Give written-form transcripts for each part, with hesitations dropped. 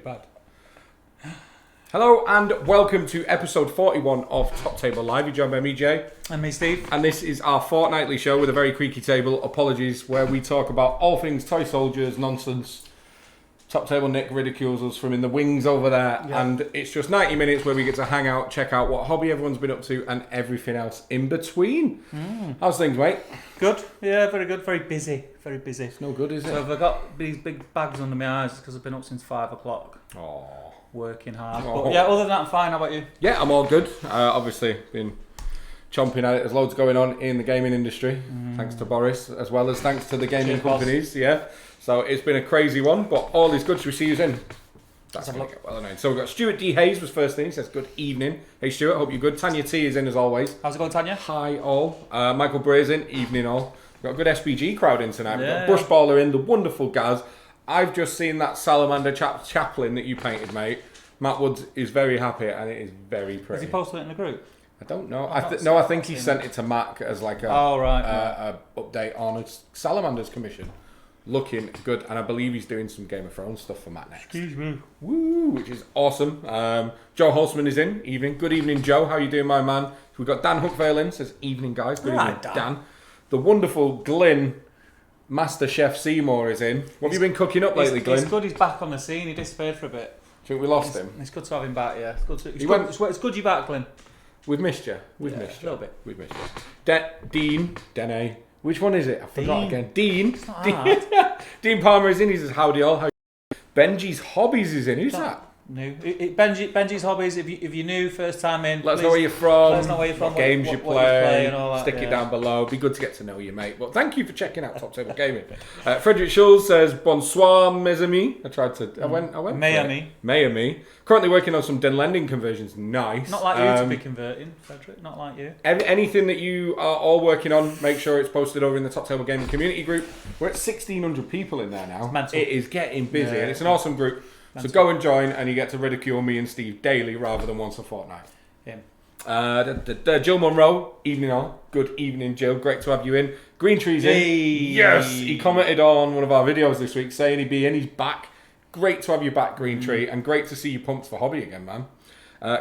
bad. Hello and welcome to episode 41 of Top Table Live. You're joined by me, Jay. And me, Steve. And this is our fortnightly show with a very creaky table. Apologies, where we talk about all things toy soldiers, nonsense. Top Table Nick ridicules us from in the wings over there. Yeah. And it's just 90 minutes where we get to hang out, check out what hobby everyone's been up to and everything else in between. How's things, mate? Good. Yeah, very good. Very busy. Very busy. It's no good, is it? So I've got these big bags under my eyes because I've been up since 5 o'clock. Oh. Working hard. But yeah, other than that, I'm fine. How about you? Yeah, I'm all good. Obviously, been chomping at it. There's loads going on in the gaming industry, thanks to Boris, as well as thanks to the gaming companies. Yeah. So it's been a crazy one, but all is good. Should we see who's in? That's going to get well known. So we've got Stuart D. Hayes was first thing. He says, good evening. Hey Stuart, hope you're good. Tanya T is in as always. How's it going, Tanya? Hi all. Michael Bray's in. Evening all. We've got a good SBG crowd in tonight. We've got Bushballer in, the wonderful Gaz. I've just seen that salamander chaplain that you painted, mate. Matt Woods is very happy and it is very pretty. Has he posted it in the group? I don't know. I think he sent it to Mac as like a update on a Salamander's commission. Looking good, and I believe he's doing some Game of Thrones stuff for Matt next. Excuse me. Woo, which is awesome. Joe Holtzman is in. Evening. Good evening, Joe. How you doing, my man? We've got Dan Hookvale in. Says evening, guys. Good evening, Dan. The wonderful Glyn Master Chef Seymour is in. What have you been cooking up lately, Glyn? It's good. He's back on the scene. He disappeared for a bit. Do you think we lost him? It's good to have him back. Yeah, it's good you're back, Glyn. We've missed you. We've missed you. A little bit. We've missed you. Dene. Which one is it? I forgot again. Dean. It's not hard. Dean Palmer is in. He says, howdy all. Benji's Hobbies is in. Who's that? New. Benji's Hobbies, if you're new, first time in, let us know where you're from. Let us know where you're from. What games you play and all that. Stick it down below. Be good to get to know you, mate. But thank you for checking out Top Table Gaming. Frederick Schulz says, bonsoir, mes amis. I went. May-ami. Currently working on some Den Lending conversions. Nice. Not like you to be converting, Frederick. Not like you. Anything that you are all working on, make sure it's posted over in the Top Table Gaming community group. We're at 1,600 people in there now. It is getting busy, and it's an awesome group. So go and join, and you get to ridicule me and Steve daily rather than once a fortnight. Jill Monroe, evening all. Good evening, Jill. Great to have you in. Green Tree's in. Yes, he commented on one of our videos this week saying he'd be in. He's back. Great to have you back, Green Tree, and great to see you pumped for hobby again, man.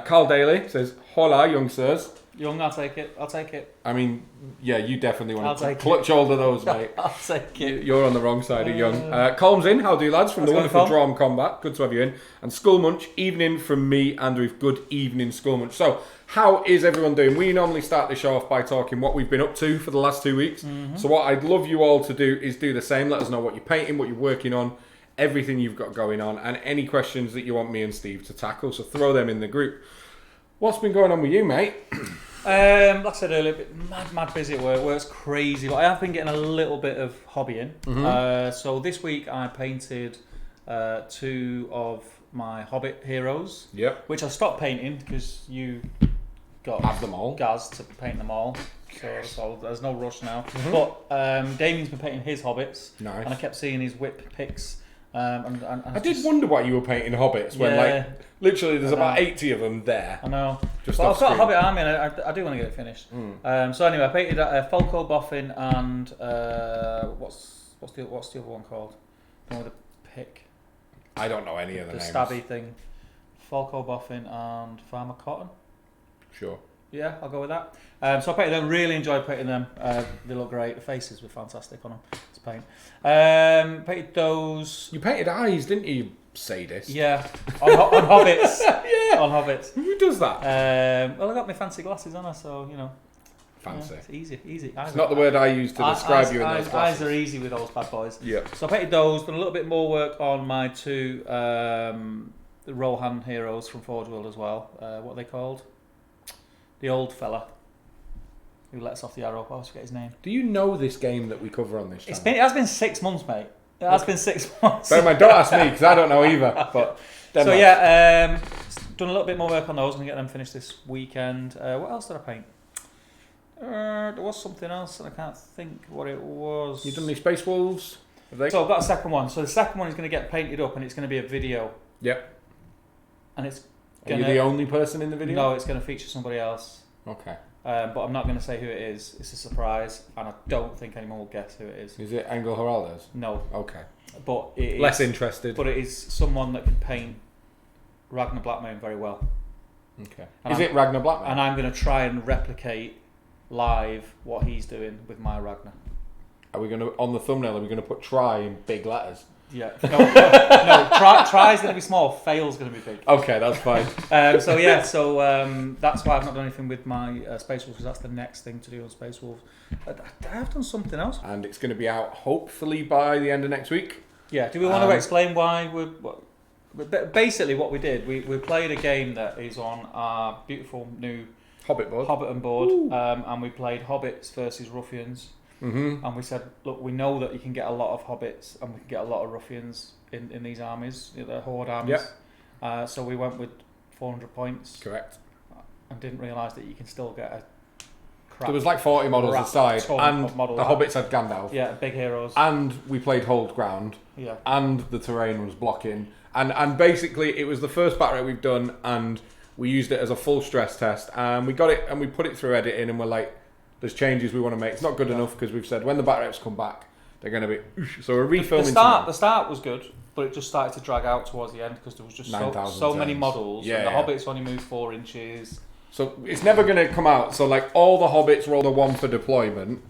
Carl Daly says, hola, young sirs. Young, I'll take it. I mean, yeah, you definitely want to clutch hold of those, mate. I'll take it. You're on the wrong side of young. Colm's in. How do you, lads? From the wonderful Drum Combat. Good to have you in. And Skull Munch, evening from me, Andrew. Good evening, Skull Munch. So, how is everyone doing? We normally start the show off by talking what we've been up to for the last 2 weeks. So what I'd love you all to do is do the same. Let us know what you're painting, what you're working on, everything you've got going on, and any questions that you want me and Steve to tackle. So throw them in the group. What's been going on with you, mate? Like I said earlier, mad busy at work. Work's crazy, but I have been getting a little bit of hobbying. So this week I painted 2 of my Hobbit heroes. Yep. Which I stopped painting because you got have them all. Gaz to paint them all. So there's no rush now. But Damien's been painting his Hobbits. Nice. And I kept seeing his whip pics. And I did wonder why you were painting Hobbits when, literally there's about 80 of them there. I know. Just I've got a Hobbit army and I do want to get it finished. So anyway, I painted Folco Boffin and what's the other one called? The one with the pick. I don't know any of the names. The stabby thing. Folco Boffin and Farmer Cotton. Sure. Yeah, I'll go with that. So I painted them. Really enjoyed painting them. They look great. The faces were fantastic on them to paint. Painted those. You painted eyes, didn't you, sadist? Yeah, on Hobbits. Yeah, on Hobbits. Who does that? Well, I got my fancy glasses on her, so you know. Fancy. Yeah, it's easy. It's not the word I use to describe you in those glasses. Eyes are easy with those bad boys. Yeah. So I painted those. Done a little bit more work on my 2 the Rohan heroes from Forge World as well. What are they called? The old fella who lets off the arrow. I always forget his name. Do you know this game that we cover on this channel? It has been 6 months, mate. It has been 6 months. Don't ask me because I don't know either. But so yeah, done a little bit more work on those. I'm gonna get them finished this weekend. What else did I paint? There was something else and I can't think what it was. You done any Space Wolves? So I've got a second one. So the second one is going to get painted up and it's going to be a video. Yep. And it's Are you the only person in the video? No, it's going to feature somebody else. Okay. But I'm not going to say who it is. It's a surprise, and I don't think anyone will guess who it is. Is it Engel Heraldez? No. Okay. But it is less interested. But it is someone that can paint Ragnar Blackmane very well. Okay. Is it Ragnar Blackmane? And I'm going to try and replicate live what he's doing with my Ragnar. Are we going to, on the thumbnail, are we going to put try in big letters? Yeah. No, try is going to be small, fail's going to be big. Okay, that's fine. So that's why I've not done anything with my Space Wolves, because that's the next thing to do on Space Wolves. I have done something else. And it's going to be out hopefully by the end of next week. Yeah, do we want to explain why basically what we did, we played a game that is on our beautiful new Hobbiton board, and we played Hobbits versus Ruffians. Mm-hmm. And we said, look, we know that you can get a lot of Hobbits and we can get a lot of Ruffians in these armies, the Horde armies. Yep. So we went with 400 points. Correct. And didn't realise that you can still get a crap. There was like 40 models aside, and the Hobbits had Gandalf. Yeah, big heroes. And we played Hold Ground. Yeah. And the terrain was blocking. And basically it was the first battle we've done, and we used it as a full stress test, and we got it and we put it through editing, and we're like, there's changes we want to make. It's not good enough because we've said when the battle reps come back, they're going to be. So we're refilming. The start was good, but it just started to drag out towards the end because there was just so many models. Yeah, and the Hobbits only moved 4 inches. So it's never going to come out. So like all the Hobbits roll a 1 for deployment,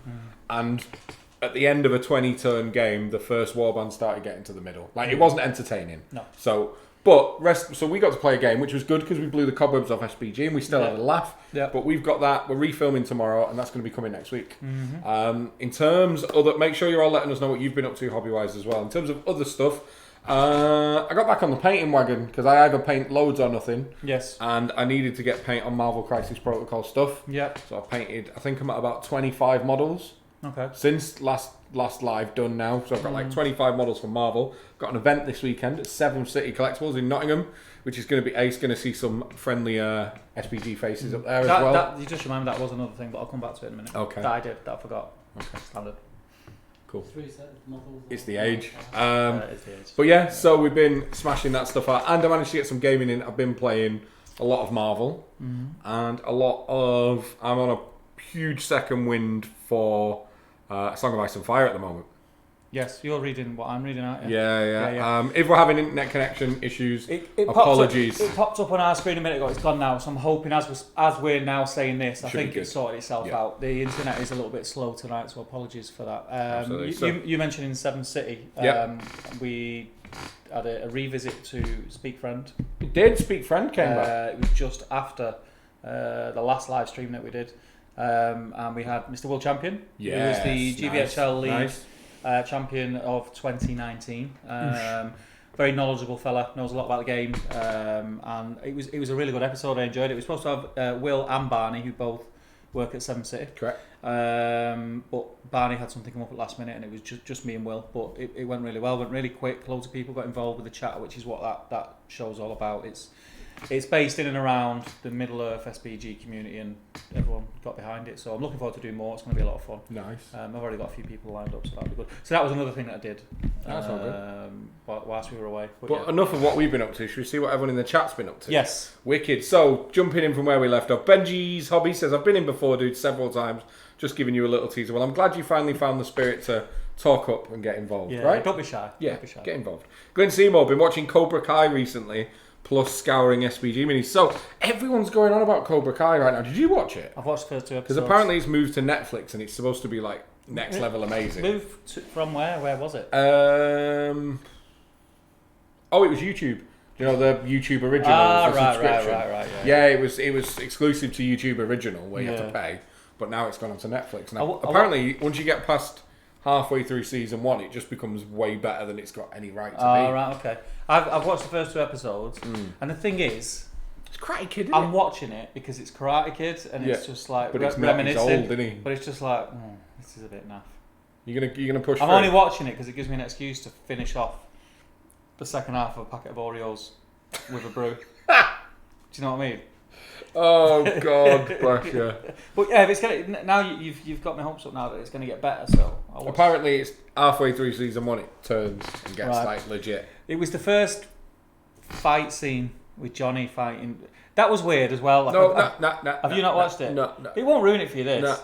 and at the end of a 20-turn game, the first warband started getting to the middle. Like it wasn't entertaining. No. So we got to play a game, which was good because we blew the cobwebs off SPG and we still had a laugh. Yeah. But we've got that. We're refilming tomorrow, and that's going to be coming next week. Mm-hmm. In terms of make sure you're all letting us know what you've been up to hobby-wise as well. In terms of other stuff, I got back on the painting wagon because I either paint loads or nothing. Yes. And I needed to get paint on Marvel Crisis Protocol stuff. Yeah. So I painted, I think I'm at about 25 models. Okay. Since last live done now, so I've got like 25 models from Marvel. Got an event this weekend at 7 City Collectibles in Nottingham, which is going to be ace. Going to see some friendly SPG faces up there as well. You just remind me that was another thing, but I'll come back to it in a minute. Okay. That I forgot. Okay. Standard. Cool. 3 sets of models. It's the age. It's the age. But yeah, so we've been smashing that stuff out, and I managed to get some gaming in. I've been playing a lot of Marvel, and a lot of. I'm on a huge second wind for Song of Ice and Fire at the moment. Yes, you're reading what I'm reading, aren't you? Yeah. If we're having internet connection issues, apologies. It popped up on our screen a minute ago. It's gone now, so I'm hoping as we're now saying this, I think it's sorted itself out. The internet is a little bit slow tonight, so apologies for that. You mentioned in 7 City, we had a revisit to Speak Friend. It did. Speak Friend came back. It was just after the last live stream that we did. And we had Mr. World Champion, who was the GVHL lead champion of 2019. Very knowledgeable fella, knows a lot about the game, and it was a really good episode. I enjoyed it. We were supposed to have Will and Barney, who both work at 7 City. Correct. But Barney had something come up at last minute, and it was just me and Will. But it went really well, went really quick. Loads of people got involved with the chat, which is what that show's all about. It's based in and around the Middle-earth SPG community, and everyone got behind it. So I'm looking forward to doing more. It's going to be a lot of fun. Nice. I've already got a few people lined up, so that'll be good. So that was another thing that I did. That's all good. Whilst we were away. But enough of what we've been up to. Should we see what everyone in the chat's been up to? Yes. Wicked. So jumping in from where we left off, Benji's Hobby says, I've been in before, dude, several times. Just giving you a little teaser. Well, I'm glad you finally found the spirit to talk up and get involved, right? Don't be shy. Yeah, get involved. Glenn Seymour, been watching Cobra Kai recently, plus scouring SPG minis. So everyone's going on about Cobra Kai right now. Did you watch it? I've watched the first 2 episodes. Because apparently it's moved to Netflix and it's supposed to be like next level amazing. From where? Where was it? It was YouTube. You know, the YouTube Original subscription. Right. Yeah, it was exclusive to YouTube Original where you have to pay, but now it's gone onto Netflix. Now, apparently, once you get past halfway through season 1, it just becomes way better than it's got any right to be. Right, okay. I've watched the first 2 episodes, and the thing is, it's Karate Kid. I'm watching it because it's Karate Kid, and it's just like but it's reminiscing. Not, he's old, isn't he? But it's just like, this is a bit naff. You're gonna push. I'm only watching it because it gives me an excuse to finish off the second half of a packet of Oreos with a brew. Do you know what I mean? Oh God, bless you. But yeah, if it's gonna now you've got my hopes up now that it's gonna get better. So apparently, it's halfway through season 1. It turns and gets like legit. It was the first fight scene with Johnny fighting. That was weird as well. Have you not watched it? No. It won't ruin it for you. No.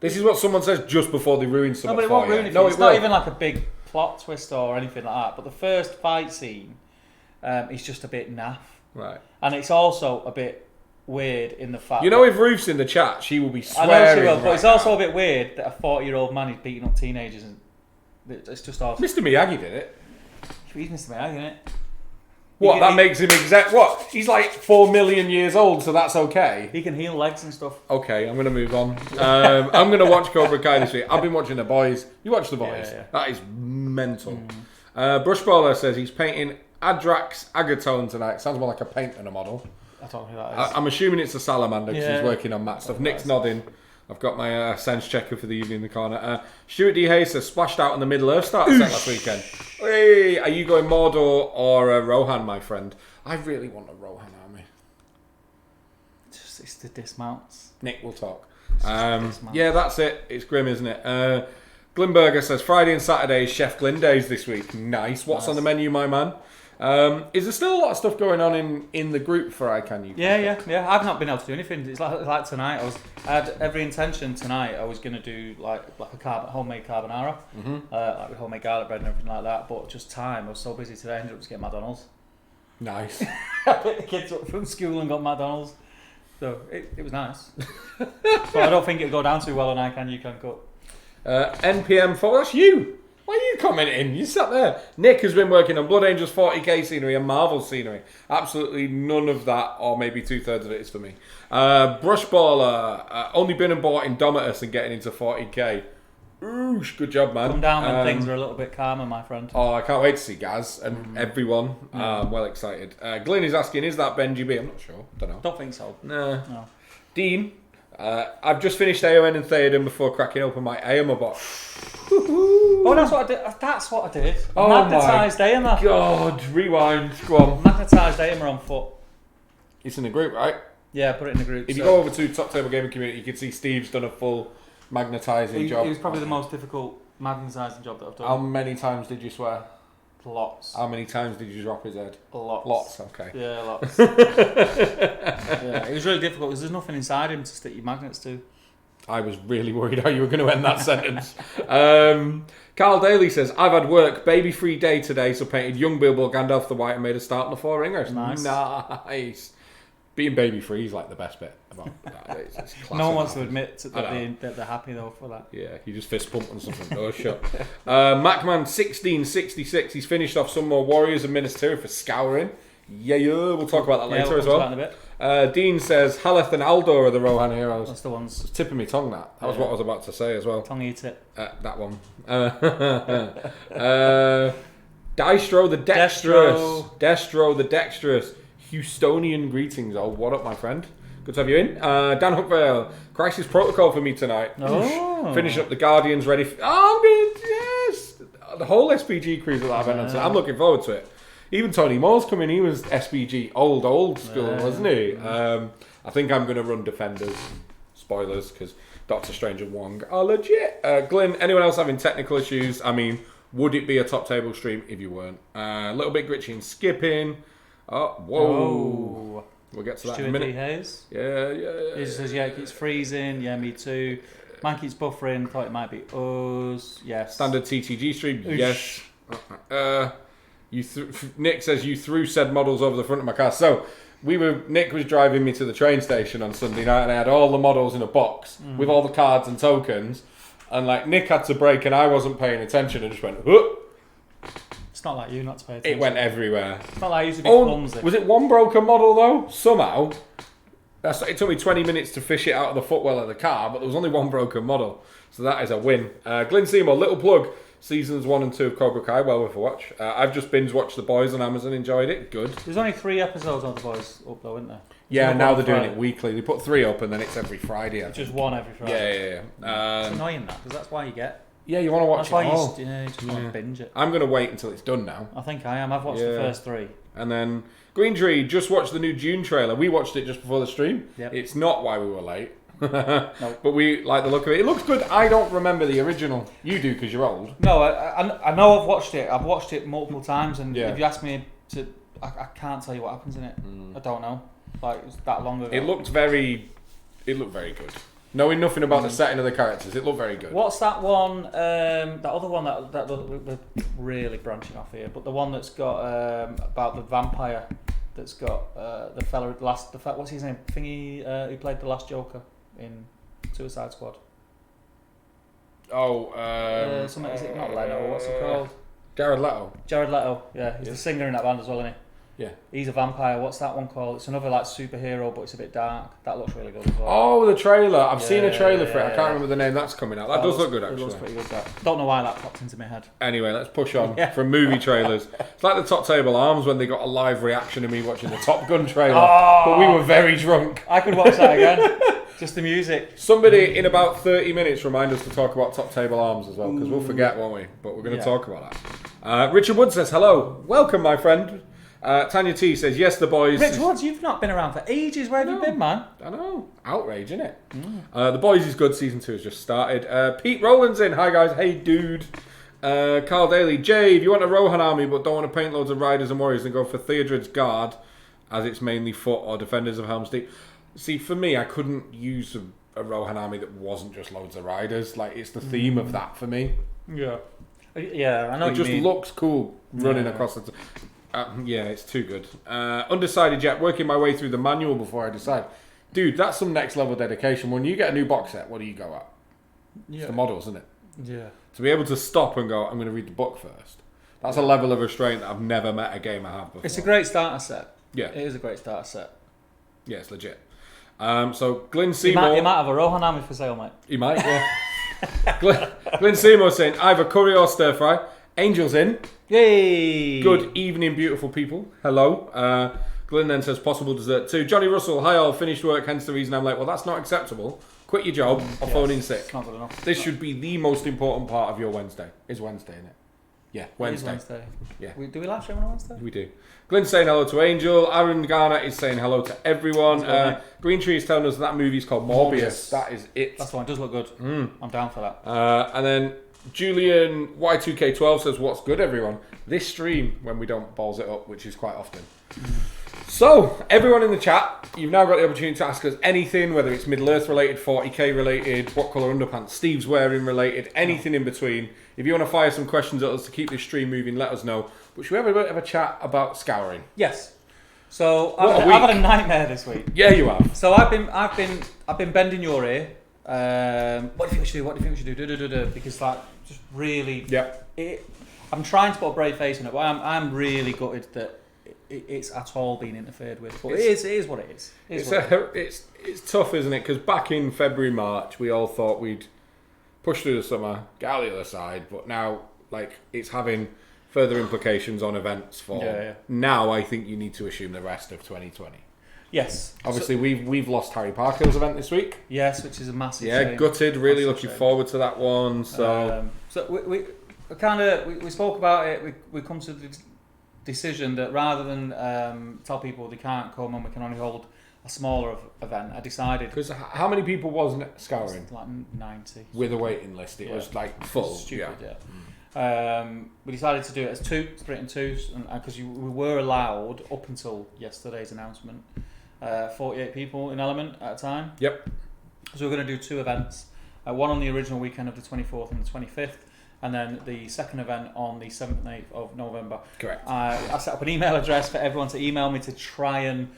This is what someone says just before they ruin something. No, but it won't ruin it for you. It's not even like a big plot twist or anything like that. But the first fight scene is just a bit naff. Right. And it's also a bit weird in the fact... You know, if Ruth's in the chat, she will be swearing. I know she will, but right it's also now. a bit weird that a 40-year-old man is beating up teenagers. And it's just awesome. Mr. Miyagi did it. He's Mr. Miyagi, isn't it? What, that makes him exact... What? He's like 4 million years old, so that's okay? He can heal legs and stuff. Okay, I'm going to move on. I'm going to watch Cobra Kai this week. I've been watching The Boys. You watch The Boys? Yeah. That is mental. Brushballer says he's painting Adrax Agatone tonight. Sounds more like a paint than a model. I don't know who that is. I'm assuming it's a salamander because Yeah. he's working on Matt stuff. Nick's nodding. I've got my sense checker for the evening in the corner. Stuart D. Hayes says splashed out on the Middle-earth starter set last weekend. Hey, are you going Mordor or Rohan, my friend? I really want a Rohan army. It's the dismounts. Nick, we'll talk. Yeah, that's it. It's grim, isn't it? Glimberger says Friday and Saturday is Chef Glyn days this week. Nice. What's on the menu, my man? Is there still a lot of stuff going on in the group for ICANN? Yeah. I've not been able to do anything. It's like tonight. I had every intention tonight. I was going to do like a homemade carbonara, like with homemade garlic bread and everything like that. But just time. I was so busy today. I ended up just getting McDonald's. Nice. I picked the kids up from school and got McDonald's. So it was nice. But I don't think it'll go down too well on ICANN. You can cook. NPM 4, that's you. Why are you commenting? You sat there. Nick has been working on Blood Angels 40k scenery and Marvel scenery. Absolutely none of that, or maybe 2/3 of it is for me. Brushballer, only been and bought Indomitus and getting into 40k. Oosh, good job, man. Come down when things are a little bit calmer, my friend. Oh, I can't wait to see Gaz and everyone. I'm well excited. Glyn is asking, is that Benji B? I'm not sure. Don't know. Don't think so. No. Dean, I've just finished AON and Theoden before cracking open my AOMA box. oh, that's what I did. That's what I did. Oh Magnetised AIMA. God, rewind. Go on. Magnetised AIMA on foot. It's in the group, right? Yeah, put it in the group. If you go over to Top Table Gaming Community, you can see Steve's done a full magnetising job. It was probably the most difficult magnetising job that I've done. How many times did you swear? Lots. How many times did you drop his head? Lots. Lots, okay. Yeah, lots. Yeah, it was really difficult because there's nothing inside him to stick your magnets to. I was really worried how you were going to end that sentence. Carl Daly says, I've had work, baby-free day today, so painted young Bilbo Gandalf the White and made a start on the 4 ringers. Nice. Being baby-free is like the best bit about that. It's no one wants to admit that they're happy though for that. Yeah, you just fist pump on something. Oh, shut. Macman1666, he's finished off some more Warriors and Minas Tirith for scouring. Yeah, we'll talk about that later as well. In a bit. Dean says Haleth and Aldor are the Rohan heroes. That's the ones. It's tipping me tongue. That was what I was about to say as well. Tongue eat it. That one. Dystro the Dexterous. Houstonian greetings. Oh, what up, my friend? Good to have you in. Dan Hookvale, Crisis Protocol for me tonight. Oh. Finishing up the Guardians, ready for... Oh, yes! The whole SPG cruise that I've been on tonight. I'm looking forward to it. Even Tony Moore's coming. He was SPG old school, wasn't he? I think I'm going to run Defenders. Spoilers, because Doctor Strange and Wong are legit. Glyn, anyone else having technical issues? I mean, would it be a top table stream if you weren't? A little bit glitchy and skipping. Oh, whoa. Oh. We'll get to that Stuart in a minute. D. Hayes. Yeah. He says, yeah, it's freezing. Yeah, me too. Man keeps buffering. Thought it might be us. Yes. Standard TTG stream. Oosh. Yes. Nick says you threw said models over the front of my car. So Nick was driving me to the train station on Sunday night, and I had all the models in a box with all the cards and tokens. And like Nick had to brake, and I wasn't paying attention, and just went. Huh. It's not like you not to pay attention. It went everywhere. It's not like I used to be clumsy. Was it one broken model though? Somehow. It took me 20 minutes to fish it out of the footwell of the car, but there was only one broken model. So that is a win. Glyn Seymour, little plug. Seasons 1 and 2 of Cobra Kai, well worth a watch. I've just binge watched The Boys on Amazon, enjoyed it. Good. There's only 3 episodes of The Boys up though, isn't there? Yeah, now they're doing it weekly. They put 3 up and then it's every Friday. Just 1 every Friday. Yeah. It's annoying that, because that's why you get. Yeah, you want to watch That's why it all. you just want to binge it. I'm going to wait until it's done now. I think I am. I've watched the first 3. And then Green Tree just watched the new Dune trailer. We watched it just before the stream. Yep. It's not why we were late. No. But we like the look of it. It looks good. I don't remember the original. You do because you're old. No, I know I've watched it. I've watched it multiple times, and if you ask me to, I can't tell you what happens in it. I don't know. Like, it's that long ago. It looked very good. Knowing nothing about the setting of the characters, it looked very good. What's that one? That other one that we're really branching off here, but the one that's got about the vampire that's got the fella what's his name? Thingy who played the last Joker in Suicide Squad. Oh, is it not Leno? What's it called? Jared Leto. Jared Leto, yeah, he's the singer in that band as well, isn't he? Yeah. He's a vampire. What's that one called? It's another like superhero, but it's a bit dark. That looks really good as well. Oh, the trailer. I've seen a trailer for it. I can't remember the name that's coming out. That does look good, actually. It looks pretty good, that. Don't know why that popped into my head. Anyway, let's push on from movie trailers. It's like the Top Table Arms when they got a live reaction of me watching the Top Gun trailer. But we were very drunk. I could watch that again. Just the music. Somebody in about 30 minutes remind us to talk about Top Table Arms as well, because we'll forget, won't we? But we're going to talk about that. Richard Wood says, hello. Welcome, my friend. Tanya T says, yes, the boys... Rich Woods, you've not been around for ages. Where have you been, man? I know. Outrage, innit? The Boys is good. Season 2 has just started. Pete Rowland's in. Hi, guys. Hey, dude. Carl Daly. Jay, if you want a Rohan army but don't want to paint loads of riders and warriors, then go for Theodred's Guard, as it's mainly foot, or Defenders of Helm's Deep. See, for me, I couldn't use a Rohan army that wasn't just loads of riders. Like, it's the theme of that for me. Yeah. Yeah, I know it just looks cool running across the... yeah, it's too good. Undecided yet. Working my way through the manual before I decide. Dude, that's some next level dedication. When you get a new box set, what do you go at? Yeah. It's the models, isn't it? Yeah. To be able to stop and go, I'm going to read the book first. That's a level of restraint that I've never met a gamer have before. It's a great starter set. Yeah. It is a great starter set. Yeah, it's legit. So Glyn Seymour... He might have a Rohan army for sale, mate. He might, yeah. Glyn Seymour saying, either curry or stir fry. Angel's in. Yay! Good evening, beautiful people. Hello. Glyn then says, possible dessert too. Johnny Russell, hi all, finished work, hence the reason I'm late. Well, that's not acceptable. Quit your job or phone in sick. It's not good enough. This should be the most important part of your Wednesday. It's Wednesday, isn't it? Yeah, Wednesday. It is Wednesday. Yeah. Do we live stream on a Wednesday? We do. Glyn's saying hello to Angel. Aaron Garner is saying hello to everyone. Green Tree is telling us that movie's called Morbius. That is it. That's the one. It does look good. I'm down for that. And then Julian Y2K12 says, what's good, everyone? This stream, when we don't balls it up, which is quite often. So, everyone in the chat, you've now got the opportunity to ask us anything, whether it's Middle-earth related, 40k related, what colour underpants Steve's wearing related, anything in between. If you want to fire some questions at us to keep this stream moving, let us know. But should we have a bit of a chat about scouring? Yes. So I've had a nightmare this week. Yeah, you have. So I've been bending your ear. What do you think we should do? What do you think we should do? Because that just really. Yeah. I'm trying to put a brave face on it, but I'm really gutted that it's at all being interfered with. But it is what it is. It's tough, isn't it? Because back in February, March, we all thought we'd push through the summer, get out the other side, but now it's having further implications on events for now. I think you need to assume the rest of 2020. Yes. Obviously, we've lost Harry Parkill's event this week. Yes, which is a massive shame. Gutted. Really looking forward to that one. So we spoke about it. We come to the decision that rather than tell people they can't come and we can only hold a smaller event, I decided. Because how many people wasn't scouring? Like 90. With a waiting list, it was full. Stupid, we decided to do it as split in twos, because we were allowed up until yesterday's announcement 48 people in Element at a time. Yep. So we're going to do two events, one on the original weekend of the 24th and the 25th, and then the second event on the 7th and 8th of November. Correct. I set up an email address for everyone to email me to try and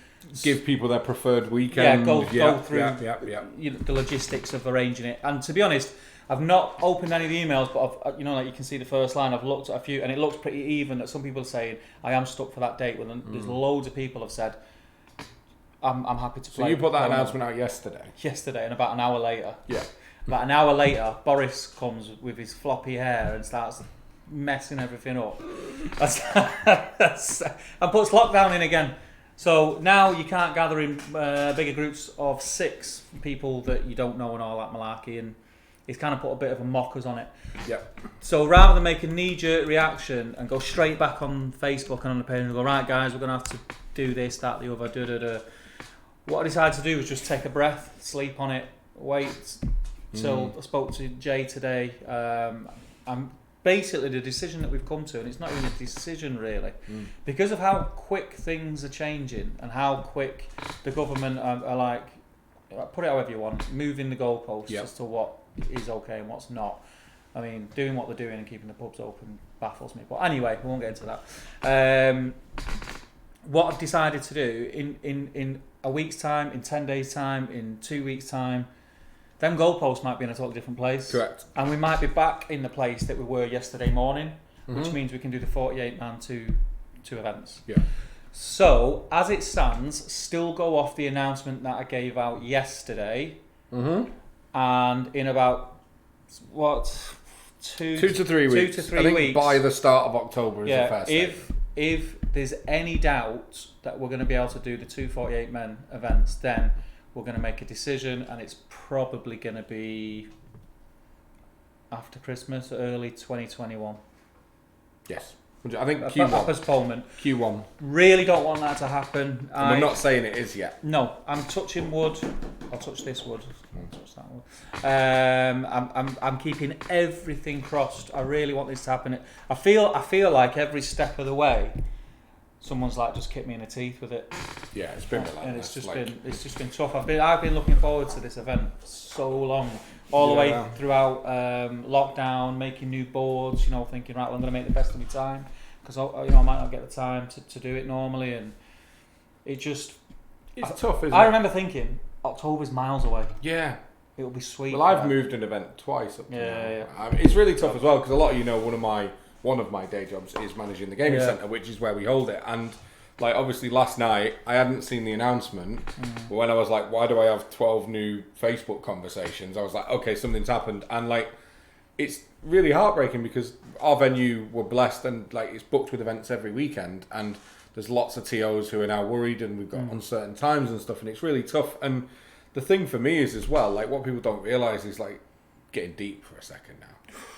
give people their preferred weekend. Go through the logistics of arranging it. And to be honest, I've not opened any of the emails, but you can see the first line. I've looked at a few, and it looks pretty even. That some people are saying I am stuck for that date. Well, there's loads of people have said I'm happy to play. So you put that announcement out yesterday. Yesterday, and about an hour later. Yeah. About an hour later, Boris comes with his floppy hair and starts messing everything up. And puts lockdown in again. So now you can't gather in bigger groups of 6 people that you don't know and all that malarkey, and he's kind of put a bit of a mockers on it. Yep. So rather than make a knee-jerk reaction and go straight back on Facebook and on the page and go, right guys, we're going to have to do this, that, the other, what I decided to do was just take a breath, sleep on it, wait till I spoke to Jay today. I'm basically the decision that we've come to, and it's not even a decision really, because of how quick things are changing and how quick the government are like, put it however you want, moving the goalposts as to what is okay and what's not. I mean, doing what they're doing and keeping the pubs open baffles me. But anyway, we won't get into that. what I've decided to do in a week's time, in 10 days' time, in 2 weeks' time, them goalposts might be in a totally different place. Correct. And we might be back in the place that we were yesterday morning, which means we can do the 48-man two events. Yeah. So, as it stands, still go off the announcement that I gave out yesterday. And in about, two to three weeks. I think by the start of October is the first if there's any doubt that we're going to be able to do the 2 48-men events, then we're going to make a decision, and it's probably going to be after Christmas, early 2021. Yes. I think Q1. A postponement. Q1. Really don't want that to happen. We're not saying it is yet. No, I'm touching wood. I'll touch this wood. I'll touch that wood. I'm keeping everything crossed. I really want this to happen. I feel like every step of the way, someone's like just kicked me in the teeth with it. Yeah, it's been relentless. And it's just been tough. I've been looking forward to this event so long. All the way throughout lockdown, making new boards, thinking, right, well, I'm going to make the best of my time, because I might not get the time to do it normally, and it's tough, isn't it? I remember thinking, October's miles away. Yeah. It'll be sweet. Well, I've moved an event twice. Yeah. It's really tough as well, because a lot of one of my day jobs is managing the gaming centre, which is where we hold it, and obviously last night I hadn't seen the announcement, but when I was like, why do I have 12 new Facebook conversations, I was like, okay, something's happened. And it's really heartbreaking, because our venue, we're blessed, and it's booked with events every weekend, and there's lots of TOs who are now worried, and we've got uncertain times and stuff, and it's really tough. And the thing for me is as well, what people don't realise is getting deep for a second now.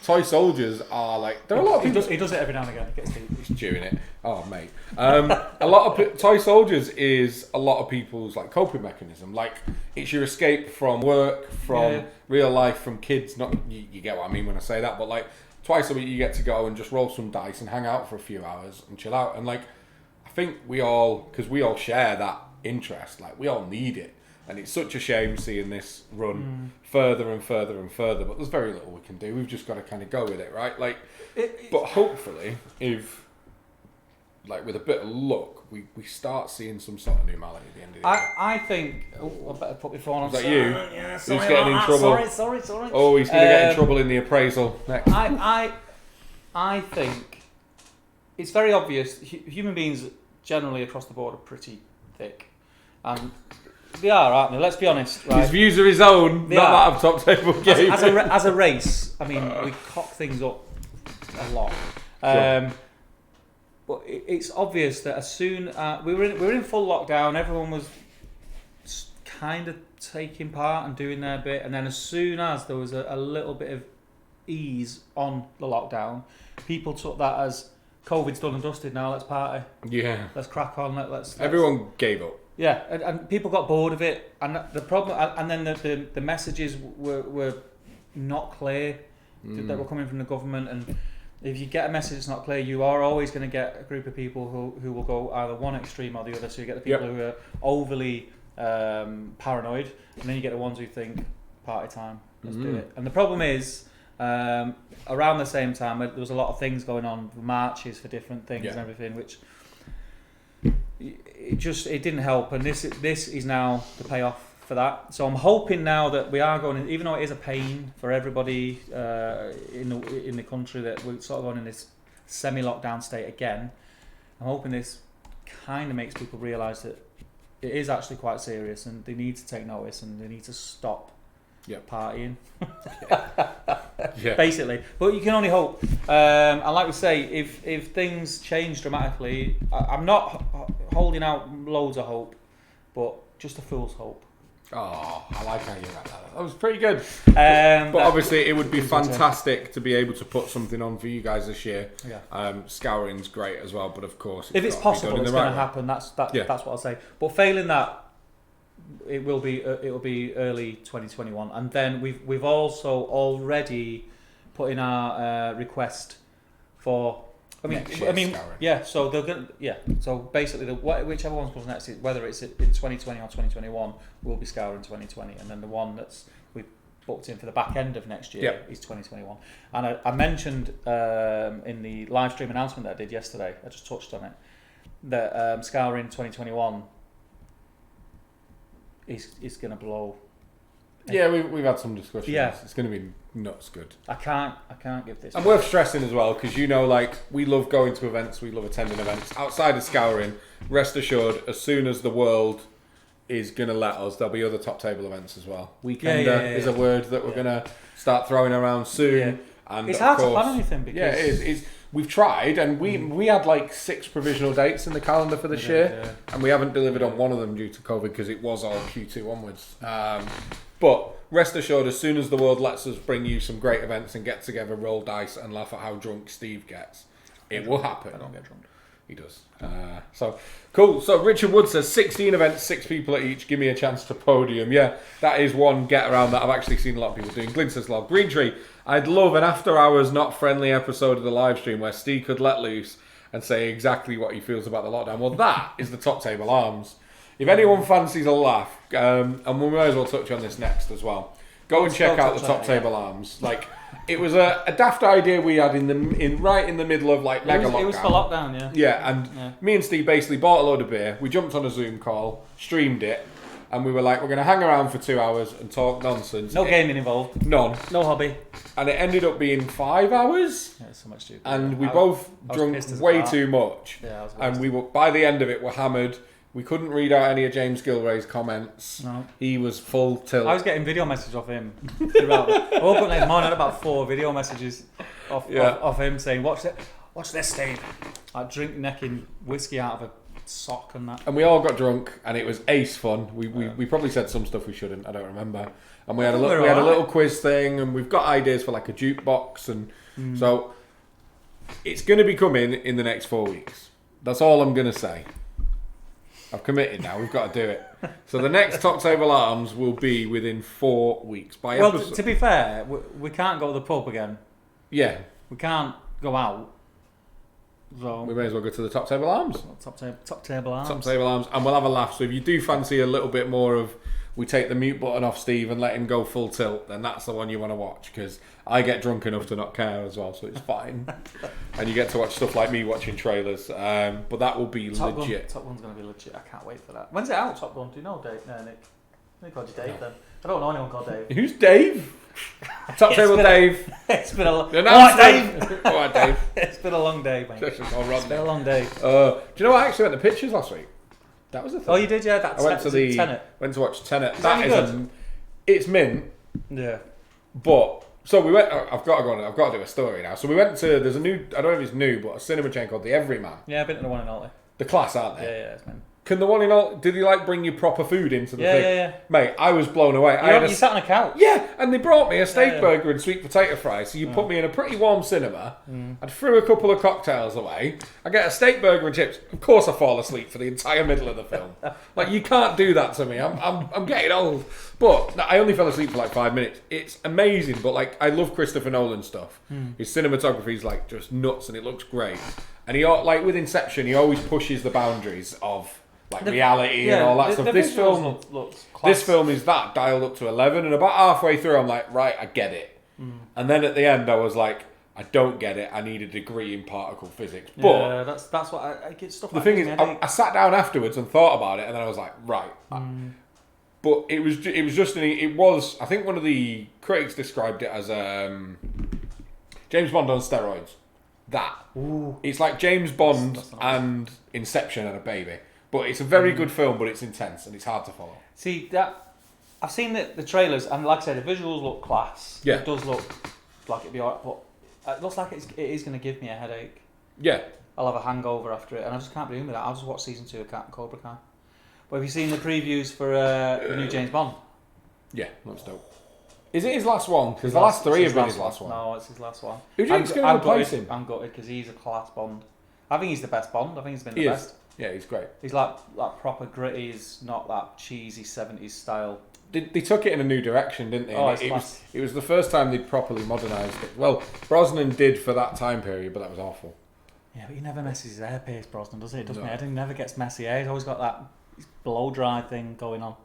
Toy soldiers are there are a lot of people. He does it every now and again. He gets deep. He's chewing it. Oh, mate. A lot of toy soldiers is a lot of people's coping mechanism. It's your escape from work, from real life, from kids. Not you get what I mean when I say that, but twice a week you get to go and just roll some dice and hang out for a few hours and chill out. And I think we all share that interest. We all need it. And it's such a shame seeing this run further and further and further, but there's very little we can do. We've just got to kind of go with it, right? But hopefully, if with a bit of luck, we start seeing some sort of normality at the end of the year. I think. I better put my phone on. Is that you? Yeah, sorry. Who's getting in trouble? Sorry. Oh, he's going to get in trouble in the appraisal next. I think it's very obvious. Human beings generally across the board are pretty thick, and they are, aren't they? Let's be honest. Right? His views are his own, not that of top table game. As a race, I mean, we cock things up a lot. Sure. But it's obvious that as soon we were in full lockdown, everyone was kind of taking part and doing their bit, and then as soon as there was a little bit of ease on the lockdown, people took that as COVID's done and dusted. Now let's party. Yeah. Let's crack on. Let's Everyone gave up. Yeah, and people got bored of it, and the problem, and then the messages were not clear that were coming from the government, and if you get a message that's not clear, you are always going to get a group of people who will go either one extreme or the other. So you get the people who are overly paranoid, and then you get the ones who think party time, let's do it. And the problem is, around the same time, there was a lot of things going on, marches for different things and everything, which it didn't help, and this is now the payoff for that. So I'm hoping now that we are going, even though it is a pain for everybody in the country, that we're sort of going in this semi-lockdown state again. I'm hoping this kind of makes people realise that it is actually quite serious, and they need to take notice, and they need to stop partying. Basically, but you can only hope. And like we say, if things change dramatically, I'm not holding out loads of hope, but just a fool's hope. Oh, I like how you read that. That was pretty good. But obviously, it would be fantastic to be able to put something on for you guys this year. Scouring's great as well, but of course, if it's possible, it's going to happen. That's what I'll say. But failing that, it will be early 2021, and then we've also already put in our request for. So they're going. So basically, whichever one comes next, whether it's in 2020 or 2021, will be Scouring 2020, and then the one that's we booked in for the back end of next year is 2021. And I mentioned in the live stream announcement that I did yesterday, I just touched on it, that Scouring 2021 is going to blow. Yeah, we've had some discussions. Yeah. It's going to be nuts good. I can't give this. And worth stressing as well, because like, we love going to events, we love attending events. Outside of Scouring, rest assured, as soon as the world is going to let us, there'll be other top table events as well. Weekender is a word that we're going to start throwing around soon. Yeah. And it's hard to plan anything because... Yeah, it is. We've tried, and we had like 6 provisional dates in the calendar for this year, and we haven't delivered on one of them due to COVID because it was all Q2 onwards. But rest assured, as soon as the world lets us bring you some great events and get together, roll dice, and laugh at how drunk Steve gets, it will happen. I don't get drunk. He does. So, cool. So, Richard Wood says 16 events, 6 people at each. Give me a chance to podium. Yeah, that is one get around that I've actually seen a lot of people doing. Glyn says, love. Green Tree, I'd love an after hours, not friendly episode of the live stream where Steve could let loose and say exactly what he feels about the lockdown. Well, that is the Top Table Arms. If anyone fancies a laugh, and we may as well touch on this next as well, go and check out the Top Table Arms. Like, it was a daft idea we had right in the middle of like mega lockdown. It was for lockdown, yeah. Yeah, and me and Steve basically bought a load of beer. We jumped on a Zoom call, streamed it, and we were like, we're going to hang around for 2 hours and talk nonsense. No gaming involved. None. No hobby. And it ended up being 5 hours. Yeah, it's so much stupid. And we both drunk way too much. Yeah, and we were, by the end of it, were hammered. We couldn't read out any of James Gilray's comments. No. He was full tilt. I was getting video messages off him throughout. I woke up next morning, I had about 4 video messages off him saying, watch this, Steve. I drink necking whiskey out of a sock and that. And we all got drunk, and it was ace fun. We probably said some stuff we shouldn't. I don't remember. And we had a little quiz thing, and we've got ideas for like a jukebox, and so it's going to be coming in the next 4 weeks. That's all I'm going to say. I've committed now. We've got to do it. So the next Top Table Arms will be within 4 weeks. To be fair, we can't go to the pub again. Yeah. We can't go out. So we may as well go to the Top Table Arms. Top Table Arms. Top Table Arms. And we'll have a laugh. So if you do fancy a little bit more of, we take the mute button off Steve and let him go full tilt, then that's the one you want to watch, because I get drunk enough to not care as well, so it's fine. And you get to watch stuff like me watching trailers. But that will be legit. Top Gun's going to be legit. I can't wait for that. When's it out, Top Gun? Do you know, Dave? No, Nick. Let me call you Dave then. I don't know anyone called Dave. Who's Dave? Top Table Dave. It's been a long day. Dave. All right, Dave. It's been a long day, mate. It's been a long day. Do you know what? I actually went to pictures last week. That was a thing. Oh, you did, yeah. I went to Tenet. Went to watch Tenet. That is good. It's mint. Yeah. But so we went. I've got to go on. I've got to do a story now. So we went to. There's a new. I don't know if it's new, but a cinema chain called the Everyman. Yeah, I've been to the one in Altley. The class, aren't they? Yeah, it's mint. Can the one in all? Did he like bring you proper food into the thing? Yeah. Mate, I was blown away. You sat on a couch. Yeah, and they brought me a steak burger and sweet potato fries. So you put me in a pretty warm cinema. I threw a couple of cocktails away. I get a steak burger and chips. Of course, I fall asleep for the entire middle of the film. Like, you can't do that to me. I'm getting old. But I only fell asleep for like 5 minutes. It's amazing. But like, I love Christopher Nolan stuff. His cinematography is like just nuts, and it looks great. And he, like with Inception, he always pushes the boundaries of like reality and all that stuff. This film is that dialed up to 11, and about halfway through I'm like, right, I get it. And then at the end I was like, I don't get it. I need a degree in particle physics. But that's what I get stuff. The thing is, I sat down afterwards and thought about it, and then I was like, right. But it was just I think one of the critics described it as James Bond on steroids. It's like James Bond and Inception and a baby. But it's a very good film, but it's intense and it's hard to follow. See, that I've seen the trailers, and like I said, the visuals look class. Yeah. It does look like it'd be alright, but it looks like it is going to give me a headache. Yeah. I'll have a hangover after it, and I just can't be doing with that. I'll just watch season 2 of Cobra Kai. But have you seen the previews for the new James Bond? Yeah, looks dope. Is it his last one? Because the last 3 have been his last one. No, it's his last one. Who do you think's going to replace him? I'm gutted because he's a class Bond. I think he's the best Bond. I think he's been the best. Yeah, he's great. He's like proper gritty. He's not that cheesy 70s style. They took it in a new direction, didn't they? Oh, it was the first time they'd properly modernised it. Well, Brosnan did for that time period, but that was awful. Yeah, but he never messes his hair, Pierce Brosnan, does he? He never gets messy hair. He's always got that blow dry thing going on.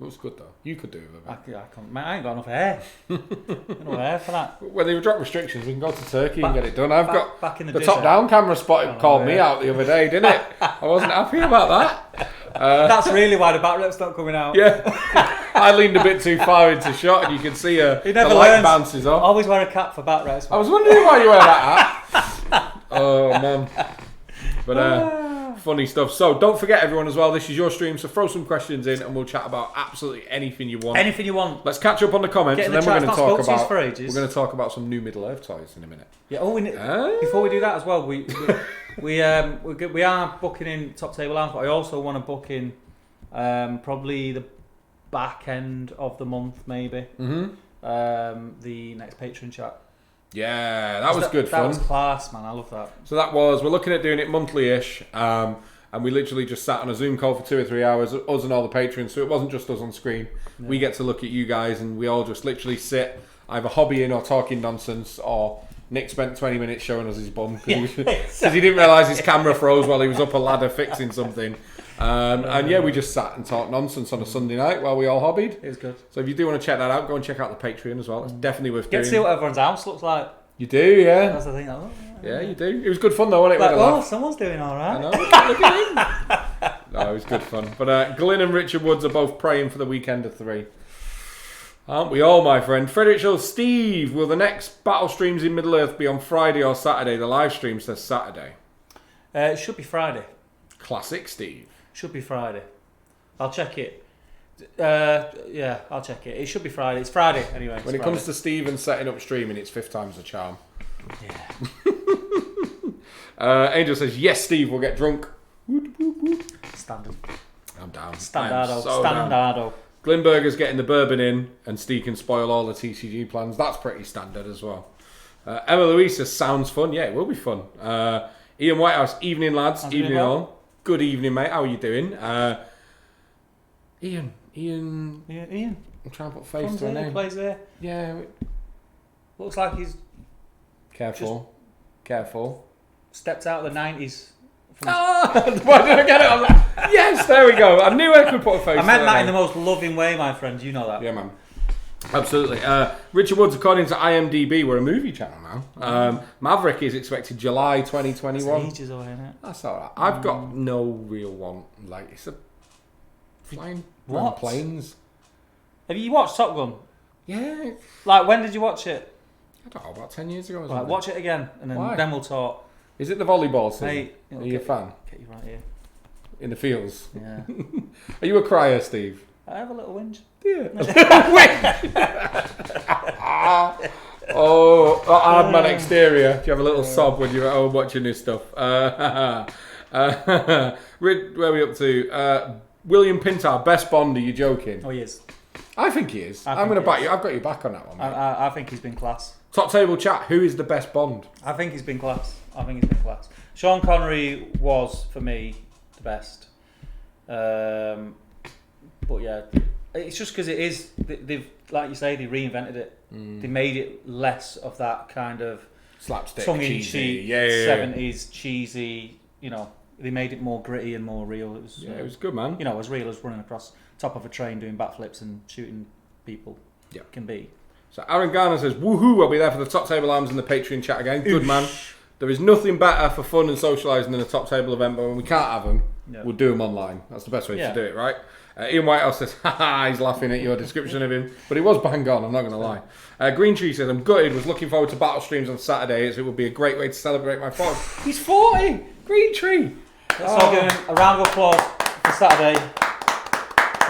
It was good though. You could do it with I can't, mate, I ain't got enough hair. No hair for that. When they drop restrictions, we can go to Turkey and get it done. I've got back in the top-down camera spot called me out the other day, didn't it? I wasn't happy about that. That's really why the back rep's not coming out. Yeah. I leaned a bit too far into shot and you can see the light bounces off. Always wear a cap for back reps. I was wondering why you wear that hat. Oh, man. But funny stuff. So don't forget, everyone, as well, this is your stream, so throw some questions in and we'll chat about absolutely anything you want. Anything you want. Let's catch up on the comments and then we're going to talk about some new Middle-earth toys in a minute. Yeah. Before we do that as well, we are booking in Top Table Arms, but I also want to book in probably the back end of the month, maybe. The next Patreon chat. Yeah, that was good fun. That was class, man. I love that. So we're looking at doing it monthly-ish, and we literally just sat on a Zoom call for 2 or 3 hours, us and all the patrons, so it wasn't just us on screen. Yeah. We get to look at you guys, and we all just literally sit, either hobbying or talking nonsense, or Nick spent 20 minutes showing us his bum, because he didn't realise his camera froze while he was up a ladder fixing something. And we just sat and talked nonsense on a Sunday night while we all hobbied. It was good. So if you do want to check that out, go and check out the Patreon as well. It's definitely worth doing. Get to see what everyone's house looks like. You do, yeah. That's the thing. Yeah, you do. It was good fun though, wasn't it? Like, someone's doing all right. I know. Look at him. No, it was good fun. But Glyn and Richard Woods are both praying for the weekend of 3. Aren't we all, my friend? Frederick shows Steve, will the next battle streams in Middle-earth be on Friday or Saturday? The live stream says Saturday. It should be Friday. Classic Steve. Should be Friday. I'll check it. I'll check it. It should be Friday. It's Friday anyway. When it comes to Steve and setting up streaming, it's 5th time's the charm. Yeah. Angel says, yes, Steve, we'll get drunk. Standard. I'm down. Standardo. Glimburger's getting the bourbon in, and Steve can spoil all the TCG plans. That's pretty standard as well. Emma Louise says, sounds fun. Yeah, it will be fun. Ian Whitehouse, evening lads. Evening all. Good evening, mate. How are you doing? Ian. I'm trying to put face to a name. Plays there. Yeah. Looks like he's... Careful. Stepped out of the 90s. Why did I get it on that? Yes, there we go. I knew I could put a face. I meant that in the most loving way, my friend. You know that. Yeah, man. Absolutely. Richard Woods, according to IMDb, we're a movie channel now. Maverick is expected July 2021. It's ages away, isn't it? That's all right. I've got no real want. Like, it's a flying around planes. Have you watched Top Gun? Yeah. Like, when did you watch it? I don't know, about 10 years ago. Right, watch it again, and then we'll talk. Is it the volleyball scene? Hey, are you a fan? Get you right here. In the fields? Yeah. Are you a crier, Steve? I have a little whinge. Yeah. Hard man exterior. Do you have a little sob when you're at home watching this stuff? Where are we up to? William Pintar, best Bond. Are you joking? Oh, he is. I think he is. I'm going to back you. I've got your back on that one. I think he's been class. Top table chat. Who is the best Bond? I think he's been class. Sean Connery was, for me, the best. But yeah, it's just because it is. They've, like you say, they reinvented it. They made it less of that kind of slapstick, tongue-in-cheek, 70s cheesy. You know, they made it more gritty and more real. It was. It was good, man. You know, as real as running across top of a train doing backflips and shooting people can be. So Aaron Garner says, woohoo, I'll be there for the Top Table Arms and the Patreon chat again. Good man. There is nothing better for fun and socialising than a top table event, but when we can't have them, we'll do them online. That's the best way to do it, right? Ian Whitehouse says, haha, he's laughing at your description of him, but he was bang on, I'm not going to lie. Green Tree says, I'm gutted, was looking forward to battle streams on Saturday as it would be a great way to celebrate my 40. He's 40! Green Tree! Let's all give him a round of applause for Saturday.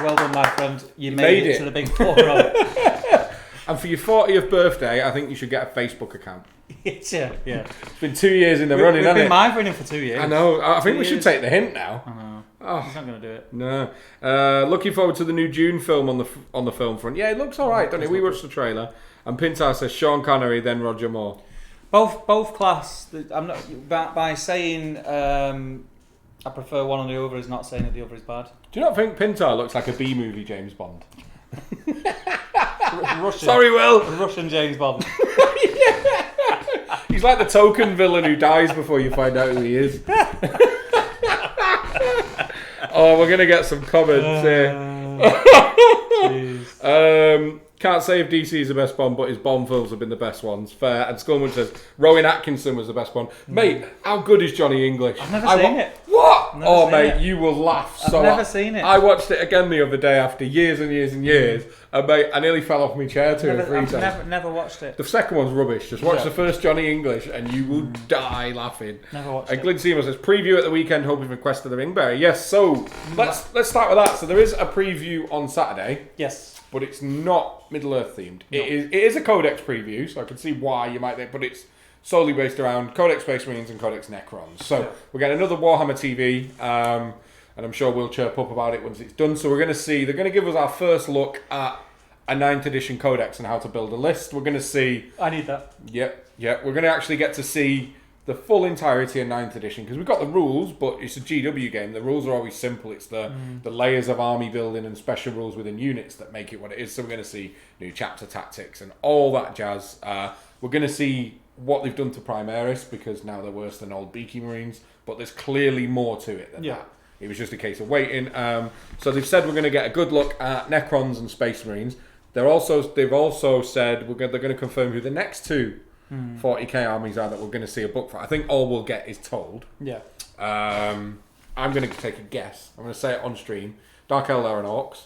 Well done, my friend. You made it to the big 4-0. And for your 40th birthday, I think you should get a Facebook account. Yeah. It's been 2 years in the running, hasn't it? We've been mithering for 2 years. I know. I think we should take the hint now. I know. Oh. He's not going to do it. No. Looking forward to the new Dune film on the film front. Yeah, it looks all right, doesn't it? We watched the trailer. And Pintar says Sean Connery, then Roger Moore. Both class. I'm not by saying I prefer one on the other is not saying that the other is bad. Do you not think Pintar looks like a B-movie James Bond? Russian. Sorry, Will. Russian James Bond. He's like the token villain who dies before you find out who he is. Oh, we're going to get some comments here. Can't say if DC is the best Bond, but his Bond films have been the best ones. Fair. And Skullmunch says Rowan Atkinson was the best Bond. Mate, how good is Johnny English? I've never seen it. What? Never mate, it. You will laugh. I've never seen it. I watched it again the other day after years and years and years. And mate, I nearly fell off my chair two or three times. I've never watched it. The second one's rubbish. Just watch the first Johnny English and you will die laughing. Never watched it. Glyn Seymour says preview at the weekend, hoping for Quest of the Ringbearer. Yes, so let's start with that. So there is a preview on Saturday. Yes. But it's not Middle-earth themed. No. It is a Codex preview, so I can see why you might think, but it's solely based around Codex Space Marines and Codex Necrons. So we're getting another Warhammer TV, and I'm sure we'll chirp up about it once it's done. So we're going to see, they're going to give us our first look at a 9th edition Codex and how to build a list. We're going to see... I need that. Yep. We're going to actually get to see the full entirety of 9th edition, because we've got the rules, but it's a GW game. The rules are always simple. It's the layers of army building and special rules within units that make it what it is. So we're going to see new chapter tactics and all that jazz. We're going to see what they've done to Primaris, because now they're worse than old Beaky Marines, but there's clearly more to it than that. It was just a case of waiting. So they've said we're going to get a good look at Necrons and Space Marines. They've also said they're going to confirm who the next two 40k armies are that we're going to see a book for. I think all we'll get is told. Yeah. I'm going to take a guess. I'm going to say it on stream. Dark Eldar and Orcs,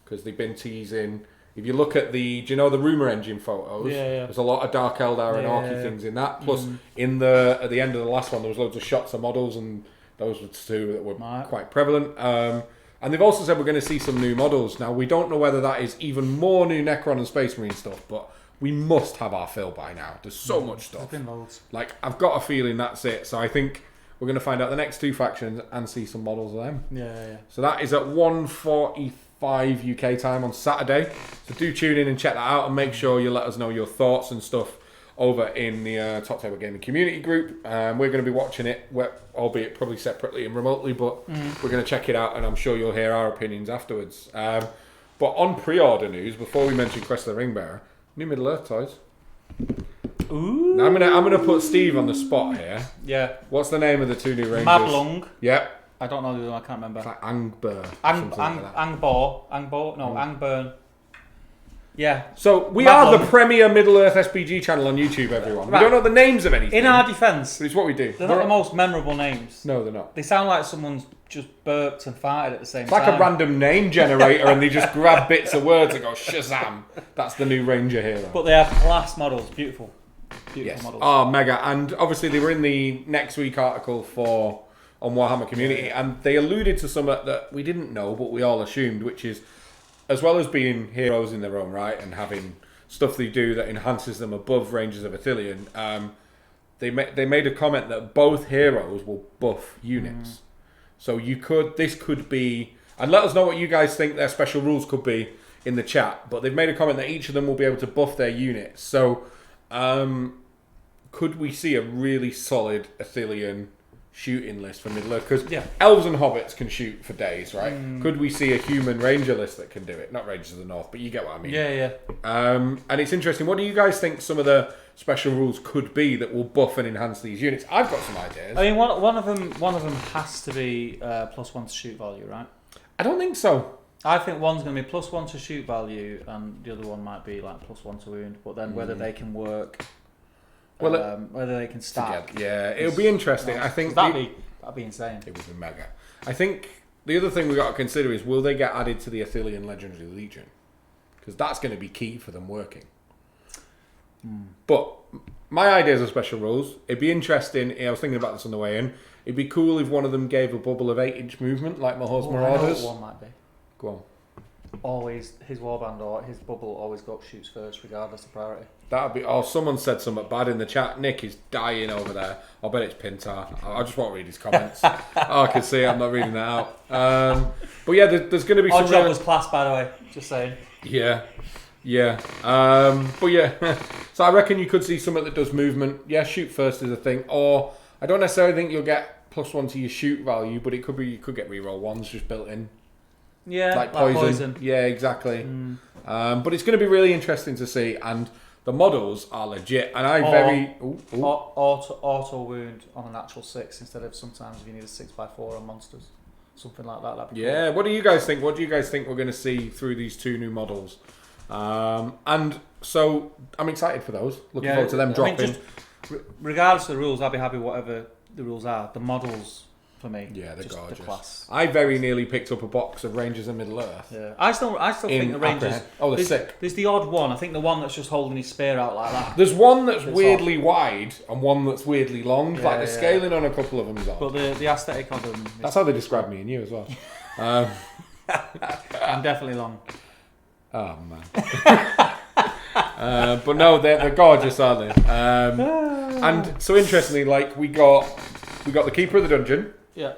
because they've been teasing. If you look at the rumour engine photos, there's a lot of Dark Eldar and Orky things in that. Plus, at the end of the last one, there was loads of shots of models, and those were two that were quite prevalent. And they've also said we're going to see some new models. Now, we don't know whether that is even more new Necron and Space Marine stuff, but we must have our fill by now. There's so much stuff. There's been loads. Like, I've got a feeling that's it. So I think we're going to find out the next two factions and see some models of them. Yeah. So that is at 1:45 UK time on Saturday. So do tune in and check that out, and make sure you let us know your thoughts and stuff over in the Top Table Gaming community group. We're going to be watching it, albeit probably separately and remotely, but we're going to check it out, and I'm sure you'll hear our opinions afterwards. But on pre-order news, before we mention Quest of the Ringbearer, new Middle-earth toys. Ooh. Now I'm gonna put Steve on the spot here. Yeah. What's the name of the two new Rangers? Mablung. Yep. I don't know the other one. I can't remember. It's like Angbur. Angburn. Yeah. So we are the premier Middle-earth SPG channel on YouTube, everyone. Right. We don't know the names of anything. In our defence, but it's what we do. They're not the most memorable names. No, they're not. They sound like someone's just burped and farted at the same It's time. like a random name generator, and they just grab bits of words and go Shazam. That's the new Ranger hero. But they are class models, beautiful models. Oh, mega! And obviously they were in the next week article on Warhammer Community, and they alluded to something that we didn't know, but we all assumed, which is, as well as being heroes in their own right and having stuff they do that enhances them above Rangers of Ithilien, they made a comment that both heroes will buff units. So this could be, and let us know what you guys think their special rules could be in the chat. But they've made a comment that each of them will be able to buff their units. So could we see a really solid Ithilien shooting list for Middle-earth? Because elves and hobbits can shoot for days, right? Could we see a human ranger list that can do it? Not Rangers of the North, but you get what I mean. Yeah. And it's interesting. What do you guys think some of the special rules could be that will buff and enhance these units? I've got some ideas. I mean, one of them has to be +1 to shoot value, right? I don't think so. I think one's going to be +1 to shoot value, and the other one might be like +1 to wound. But then whether they can work, whether they can stack, together. Yeah, it'll be interesting. I think that'd be insane. It would be mega. I think the other thing we got to consider is, will they get added to the Ithilien Legendary Legion? Because that's going to be key for them working. But my ideas are special rules. It'd be interesting. I was thinking about this on the way in. It'd be cool if one of them gave a bubble of 8-inch movement, like Mahor's Marauders. I know what one might be. Go on. Always his warband or his bubble always shoots first, regardless of priority. That'd be. Oh, someone said something bad in the chat. Nick is dying over there. I bet it's Pintar. I just won't read his comments. I can see it. I'm not reading that out. But yeah, there's going to be Our some. job was class, by the way. Just saying. Yeah. But yeah. So I reckon you could see something that does movement. Yeah, shoot first is a thing. Or I don't necessarily think you'll get +1 to your shoot value, but it could be you could get reroll ones just built in. Yeah, like poison. Yeah, exactly. But it's going to be really interesting to see, and the models are legit. And auto wound on a natural 6 instead of sometimes if you need a 6x4 on monsters. something like that. That'd be Yeah. cool. What do you guys think? What do you guys think we're going to see through these 2 new models? And so I'm excited for those. Looking forward to them dropping. I mean, regardless of the rules, I'll be happy whatever the rules are. The models, for me, yeah, they're gorgeous. The class. I very nearly picked up a box of Rangers and Middle-earth. Yeah, I still think the Rangers. Oh, they're sick. There's the odd one. I think the one that's just holding his spear out like that. There's one that's weirdly wide and one that's weirdly long. Like the scaling on a couple of them is odd. But the aesthetic of them. That's how they describe me and you as well. I'm definitely long. Oh man. But no, they're gorgeous, aren't they? And so interestingly, like we got the Keeper of the Dungeon. Yeah.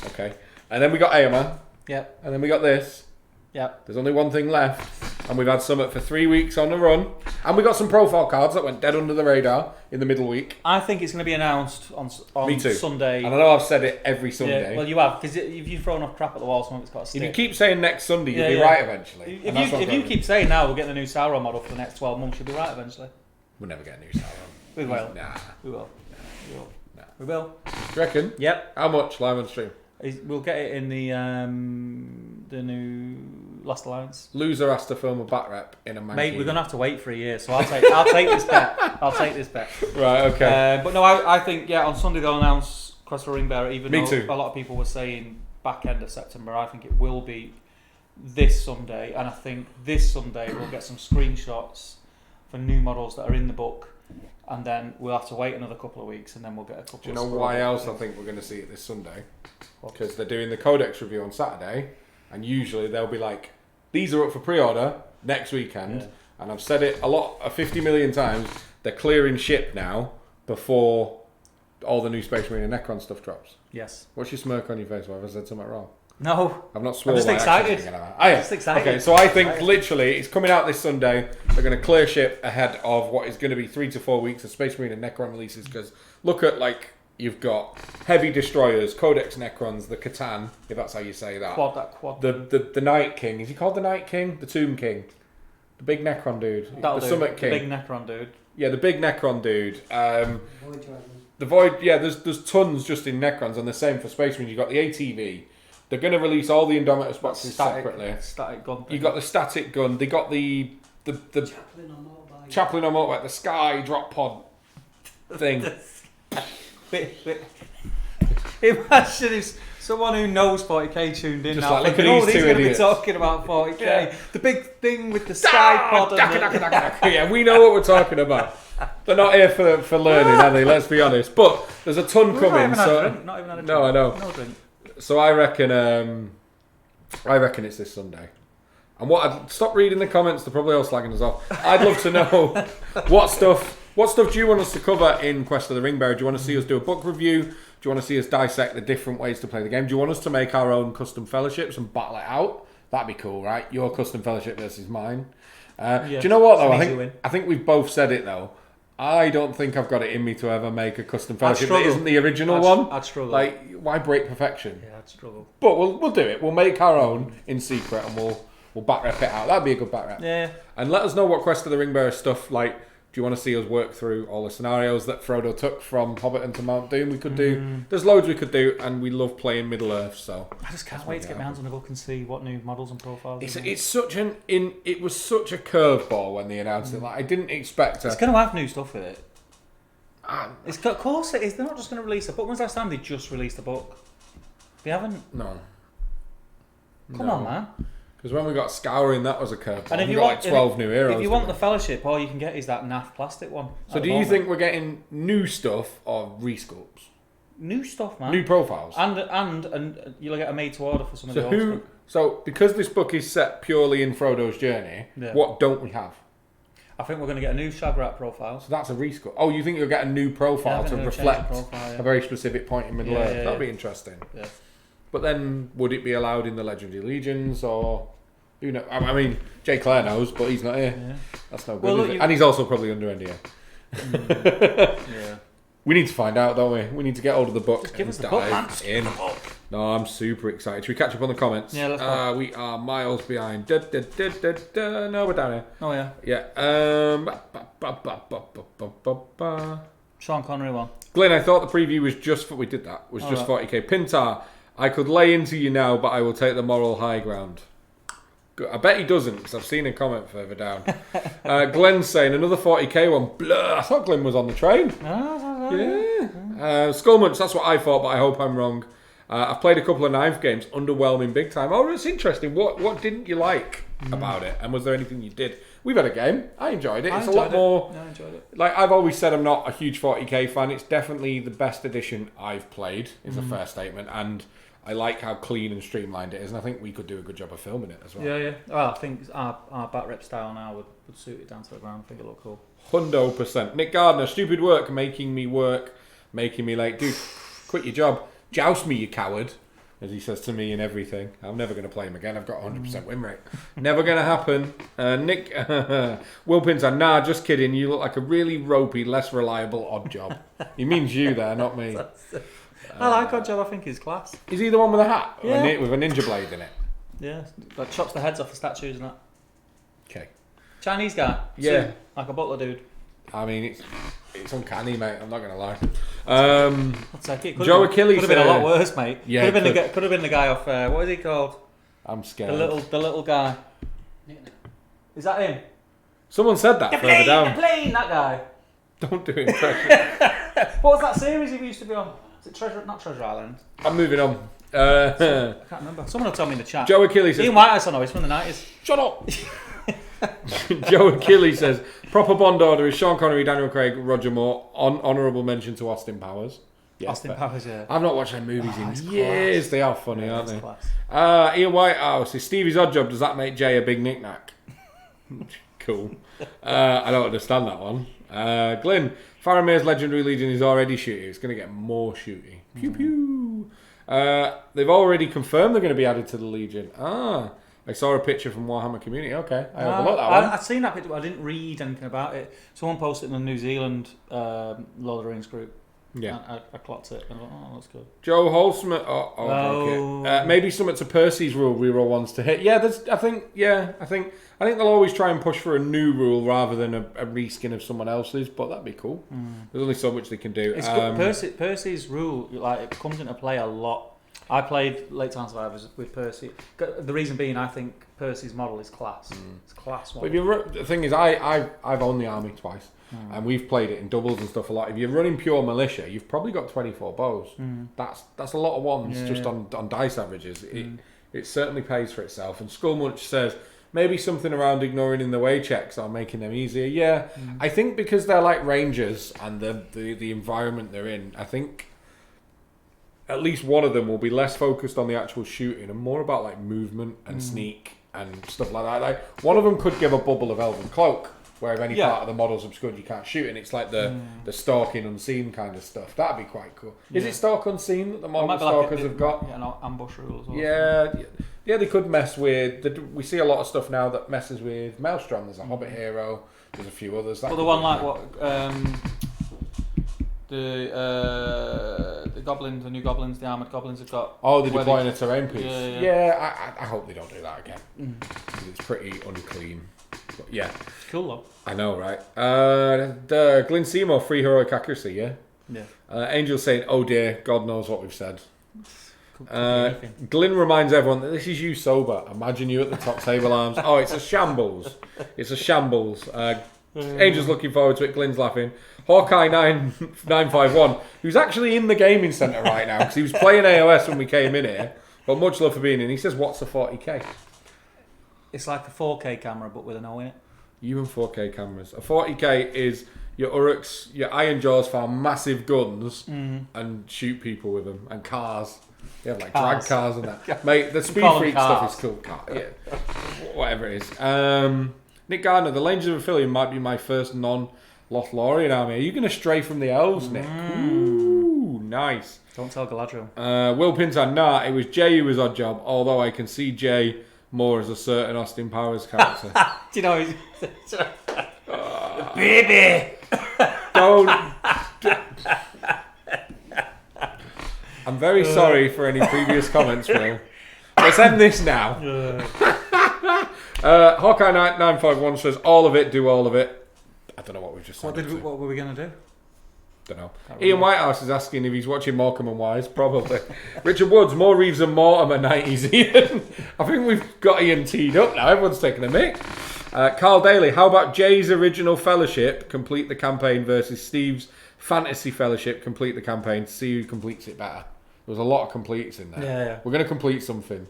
Okay. And then we got Aomer. Yeah. And then we got this. Yeah. There's only one thing left. And we've had Summit for 3 weeks on the run. And we got some profile cards that went dead under the radar in the middle week. I think it's going to be announced on Me too. Sunday. And I know I've said it every Sunday. Yeah, well, you have, because if you've thrown off crap at the wall, something's got to stick. If you keep saying next Sunday, you'll be right eventually. If you keep saying now we'll get the new Sauron model for the next 12 months, you'll be right eventually. We'll never get a new Sauron. We will. Nah. We will. Nah. We will. Do you reckon? Yep. How much live on stream? We'll get it in the new Last Alliance. Loser has to film a bat rep in a manky. Mate, we're gonna have to wait for a year, so I'll take this bet. I'll take this bet. Right, okay. But no, I think on Sunday they'll announce Quest for Ringbearer. Even Me though too. a lot of people were saying back end of September, I think it will be this Sunday, and I think this Sunday we'll get some screenshots for new models that are in the book. And then we'll have to wait another couple of weeks, and then we'll get a couple. Do you know why else I think we're going to see it this Sunday? Because they're doing the Codex review on Saturday, and usually they'll be like, "These are up for pre-order next weekend." Yeah. And I've said it 50 million times. They're clearing ship now before all the new Space Marine and Necron stuff drops. Yes. What's your smirk on your face? Why have I said something wrong? No. I've not sworn. I'm just excited. Just excited. Okay, so I think literally it's coming out this Sunday. They're going to clear ship ahead of what is going to be 3 to 4 weeks of Space Marine and Necron releases. Because look at you've got heavy destroyers, Codex Necrons, the Catan, if that's how you say that. Quad. The Night King. Is he called the Night King? The Tomb King. The big Necron dude. The Summit King. The big Necron dude. Yeah, the big Necron dude. The Void. Yeah, there's tons just in Necrons, and the same for Space Marine. You've got the ATV. They're going to release all the Indomitus boxes separately. Static gun thing. You got the static gun. They got the Chaplain on motorbike, the Sky drop pod thing. Imagine if someone who knows 40k tuned in Just now, like, thinking, look at these these two going to be idiots. talking about 40k. Yeah. The big thing with the sky pod. Yeah, we know what we're talking about. They're not here for learning, are they? Let's be honest. But there's a ton coming. Not even had a drink. No, I know. No drink. So I reckon it's this Sunday. And stop reading the comments. They're probably all slagging us off. I'd love to know what stuff do you want us to cover in Quest of the Ringbearer? Do you want to see us do a book review? Do you want to see us dissect the different ways to play the game? Do you want us to make our own custom fellowships and battle it out? That'd be cool, right? Your custom fellowship versus mine. Do you know what though? I think we've both said it though. I don't think I've got it in me to ever make a custom fellowship that isn't the original one. I'd struggle. Like, why break perfection? Yeah, I'd struggle. But we'll do it. We'll make our own in secret, and we'll back rep it out. That'd be a good back rep. Yeah. And let us know what Quest of the Ringbearer stuff like. Do you want to see us work through all the scenarios that Frodo took from Hobbiton to Mount Doom? We could do. There's loads we could do, and we love playing Middle-earth. So I just can't wait to get my hands on the book and see what new models and profiles. It's such it was such a curveball when they announced it. Like I didn't expect. It's going to have new stuff with it. Of course it is. They're not just going to release a book. When's the last time they just released a book? They haven't. No. Come on, man. Because when we got Scouring, that was a curveball. And if we you got want 12 new heroes. If you want the Fellowship, all you can get is that naff plastic one. So do you think we're getting new stuff or resculpts? New stuff, man. New profiles. And you'll get a made to order for some of the old stuff. So because this book is set purely in Frodo's journey, what don't we have? I think we're going to get a new Shagrat profile. So that's a resculpt. Oh, you think you'll get a new profile to reflect a very specific point in Middle-earth? That'd be interesting. Yeah. But then, would it be allowed in the Legendary Legions, or who knows? I mean, Jay Clare knows, but he's not here. Yeah. That's no good. Is it? And he's also probably under NDA. Yeah. We need to find out, don't we? We need to get hold of the book. Just give us the book, man. No, I'm super excited. Should we catch up on the comments? Yeah, let's go. We are miles behind. No, we're down here. Oh yeah. Yeah. Sean Connery one. Glenn, I thought the preview was just for 40k. Pintar, I could lay into you now, but I will take the moral high ground. I bet he doesn't, because I've seen a comment further down. Glenn's saying, another 40k one. Blah, I thought Glenn was on the train. Yeah. Skullmunch, that's what I thought, but I hope I'm wrong. I've played a couple of knife games, underwhelming big time. Oh, it's interesting. What didn't you like about it? And was there anything you did? We've had a game. I enjoyed it. It's a lot more... I enjoyed it. Like, I've always said I'm not a huge 40k fan. It's definitely the best edition I've played, is a fair statement. And I like how clean and streamlined it is. And I think we could do a good job of filming it as well. Yeah. Well, I think our bat rip style now would suit it down to the ground. I think it looked cool. 100%. Nick Gardner, stupid work, making me late. Dude, quit your job. Joust me, you coward, as he says to me in everything. I'm never going to play him again. I've got 100% win rate. Never going to happen. Nick, Wilpin's nah, just kidding. You look like a really ropey, less reliable odd job. He means you there, not me. I like odd job. I think he's class. Is he the one with a hat? Yeah. With a ninja blade in it? Yeah, like chops the heads off the statues and that. Okay. Chinese guy. Yeah. Suit, like a butler dude. I mean, it's uncanny, mate. I'm not going to lie. I'll take it. Joe Achilles could have been a lot worse, mate. Yeah, could have been the guy off. What is he called? I'm scared. The little guy. Is that him? Someone said that further down. The plane, that guy. Don't do impression. What was that series he used to be on? Is it not Treasure Island? I'm moving on. I can't remember. Someone will tell me in the chat. Joe Achilles says... Ian Whitehouse, I know, he's from the 90s. Shut up! Joe Achilles says, proper Bond order is Sean Connery, Daniel Craig, Roger Moore. Honourable mention to Austin Powers. Yeah, Austin Powers, yeah. I've not watched their movies in years. Class. They are funny, aren't they? Class. Ian Whitehouse says, Stevie's odd job, does that make Jay a big knick-knack? Cool. I don't understand that one. Glyn, Faramir's Legendary Legion is already shooty. It's going to get more shooty. Pew pew. They've already confirmed they're going to be added to the Legion. I saw a picture from Warhammer Community. Okay, I overlooked that one. I'd seen that picture, but I didn't read anything about it. Someone posted in the New Zealand Lord of the Rings group. Yeah. I clocked it and I thought, that's good. Joe Holsman. Maybe something to Percy's rule reroll ones to hit. Yeah, I think they'll always try and push for a new rule rather than a reskin of someone else's, but that'd be cool. There's only so much they can do. It's good. Percy's rule, like, it comes into play a lot. I played Late Time Survivors with Percy. The reason being, I think Percy's model is class. It's a class model. But the thing is, I've owned the army twice, and we've played it in doubles and stuff a lot. If you're running pure militia, you've probably got 24 bows. That's a lot of ones just on dice averages. It certainly pays for itself. And Skullmunch says maybe something around ignoring in the way checks or making them easier. Yeah, I think because they're like rangers and the environment they're in, I think at least one of them will be less focused on the actual shooting and more about like movement and sneak and stuff like that. Like one of them could give a bubble of Elven Cloak, where if any part of the model's obscured, you can't shoot, and it's like the stalking unseen kind of stuff. That'd be quite cool. Is it stalk unseen that the model stalkers have got? Yeah, no, ambush rules. Yeah, they could mess with. We see a lot of stuff now that messes with Maelstrom. There's a Hobbit hero. There's a few others. Well, the one like what. The goblins, the new goblins, the armoured goblins have got... Oh, the deploying a terrain piece. Yeah. I hope they don't do that again. It's pretty unclean. But yeah. It's cool though. I know, right? Glyn Seymour, free heroic accuracy, yeah? Yeah. Angel's saying, oh dear, God knows what we've said. Glyn reminds everyone that this is you sober. Imagine you at the top table arms. Oh, it's a shambles. It's a shambles. Angel's looking forward to it. Glyn's laughing. Hawkeye 951, who's actually in the gaming centre right now because he was playing AOS when we came in here. But much love for being in. He says, "What's a 40k?" It's like a 4K camera, but with an O in it. Even 4K cameras. A 40k is your Uruks, your Iron Jaws farm massive guns and shoot people with them and cars. You have like drag cars and that. Mate, the Speed Freak stuff is cool. Yeah, whatever it is. Nick Gardner, the Rangers of Affiliate might be my first non-Lothlorien army. Are you going to stray from the elves, Nick? Ooh, nice. Don't tell Galadriel. Will Pinton, it was Jay who was odd job, although I can see Jay more as a certain Austin Powers character. Do you know he's... Baby! Don't... I'm very sorry for any previous comments, Will. Let's end this now. Hawkeye 951 says, all of it, do all of it. I don't know what we've just said. What were we going to do? Don't know. Ian Whitehouse is asking if he's watching Morecambe and Wise. Probably. Richard Woods, more Reeves and Mortimer 90s Ian. I think we've got Ian teed up now. Everyone's taking a mick. Carl Daly, how about Jay's original Fellowship, complete the campaign, versus Steve's Fantasy Fellowship, complete the campaign, to see who completes it better. There was a lot of completes in there. Yeah. We're going to complete something.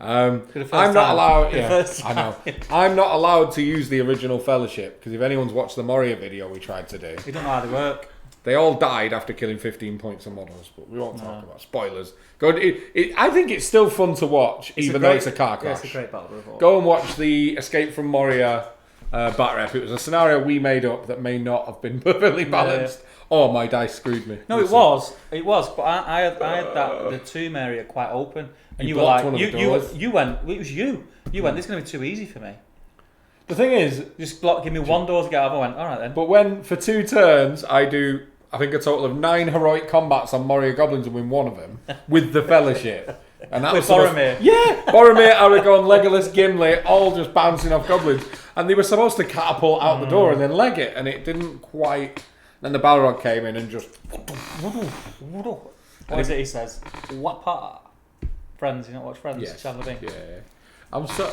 I'm not allowed. Yeah, I know. I'm not allowed to use the original Fellowship because if anyone's watched the Moria video we tried to do, you don't know how they work. They all died after killing 15 points of models, but we won't talk about spoilers. I think it's still fun to watch, even though it's a car crash. Yeah, it's a great battle report. Go and watch the Escape from Moria bat rep. It was a scenario we made up that may not have been perfectly balanced. Yeah. Oh, my dice screwed me. No, it was, but I had the tomb area quite open, and you were like, you went. It was you. You went. This is going to be too easy for me. The thing is, just give me one door to get out. I went, all right then. But when for 2 turns I do, I think a total of 9 heroic combats on Moria goblins and win one of them with the Fellowship. And that with was Boromir. Boromir, Aragorn, Legolas, Gimli, all just bouncing off goblins, and they were supposed to catapult out the door and then leg it, and it didn't quite. Then the Balrog came in and just. What is it he says? What part? Friends, you not watch Friends? Yes. Chandler Bing. Yeah.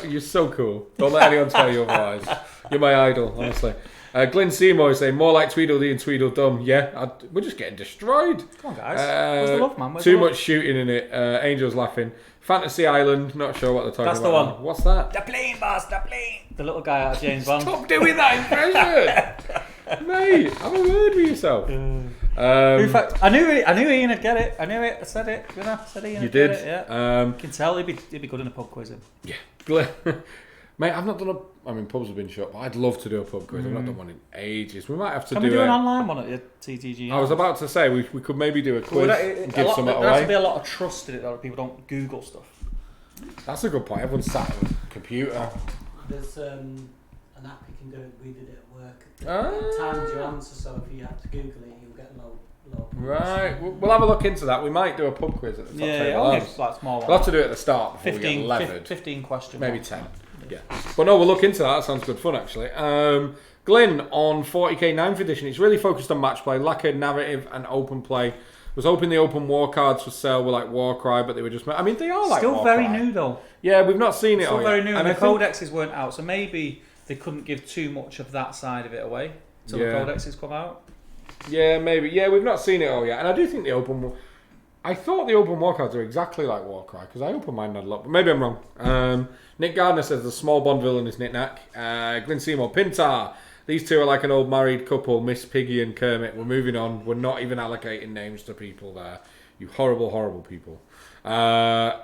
You're so cool. Don't let anyone tell you otherwise. You're my idol, honestly. Glenn Seymour is saying, more like Tweedledee and Tweedledum. Yeah, we're just getting destroyed. Come on, guys. Where's the love, man? Too much shooting in it. Angel's laughing. Fantasy Island, not sure what they're talking about. That's the one. What's that? The plane, boss, the plane. The little guy out of James Bond. Stop doing that impression! Mate, have a word with yourself. In fact, I knew Ian would get it. I knew it. I said it. I said Ian would get it. Yeah. You can tell he'd be good in a pub quiz. Yeah. Mate, I've not done pubs have been shut, but I'd love to do a pub quiz. I've not done one in ages. We might have to Can do we do an online one at your TTG? I was about to say, we could maybe do a quiz and give some away. There has to be a lot of trust in it that people don't Google stuff. That's a good point. Everyone's sat at a computer. There's an app you can do it. We did it at work. It times your answer, so if you have to Google it, you'll get low. Right, we'll have a look into that. We might do a pub quiz at the top table. Like small one. We'll have to do it at the start before 15, we get levered. 15 questions. Maybe 10. Yeah. But no, we'll look into that. That sounds good fun, actually. Glenn, on 40k 9th edition, it's really focused on match play, lack of narrative and open play. Was hoping the open war cards for sale were like Warcry, but they were just. I mean, they are like still Warcry. Very new though. Yeah, we've not seen it. Still very new, and the think codexes weren't out, so maybe they couldn't give too much of that side of it away until the codexes come out. Yeah, maybe. Yeah, we've not seen it all yet, and I do think the open. I thought the open war cards are exactly like Warcry because I opened mine a lot, but maybe I'm wrong. Nick Gardner says the small Bond villain is Nick Nack. Glenn Seymour, Pintar. These two are like an old married couple, Miss Piggy and Kermit. We're moving on. We're not even allocating names to people there. You horrible, horrible people. Joe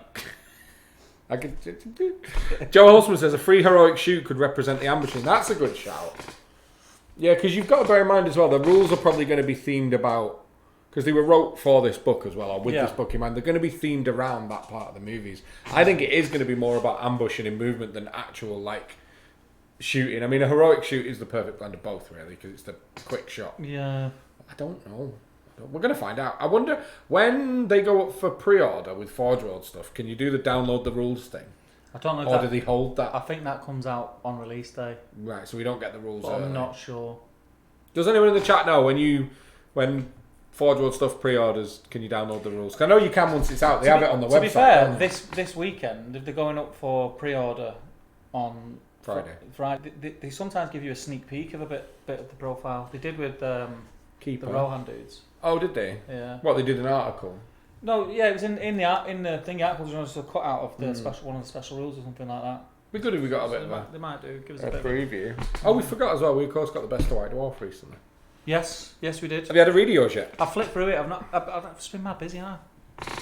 Holtzman says a free heroic shoot could represent the ambushing. That's a good shout. Yeah, because you've got to bear in mind as well, the rules are probably going to be themed about, because they were wrote for this book as well, or with this book in mind, they're going to be themed around that part of the movies. I think it is going to be more about ambushing and movement than actual, shooting. I mean, a heroic shoot is the perfect blend of both, really, because it's the quick shot. Yeah. I don't know. We're going to find out. I wonder, when they go up for pre-order with Forge World stuff, can you do the download the rules thing? I don't know. Or do they hold that? I think that comes out on release day. Right, so we don't get the rules but early. I'm not sure. Does anyone in the chat know when Forge World stuff pre-orders, can you download the rules? 'Cause I know you can once it's out. They have it on the website. To be fair, this weekend, if they're going up for pre-order on Friday, they sometimes give you a sneak peek of a bit of the profile. They did with the Rohan dudes. Oh, did they? Yeah. What, they did an article? No, yeah, it was in the thing. The article was just a cut out of the one of the special rules or something like that. Be good if we got a bit of they might do. Give us a preview. Oh, we forgot as well. We of course got the best of White Dwarf recently. Yes, we did. Have you had a read of yours yet? I flipped through it. I've just been mad busy, huh?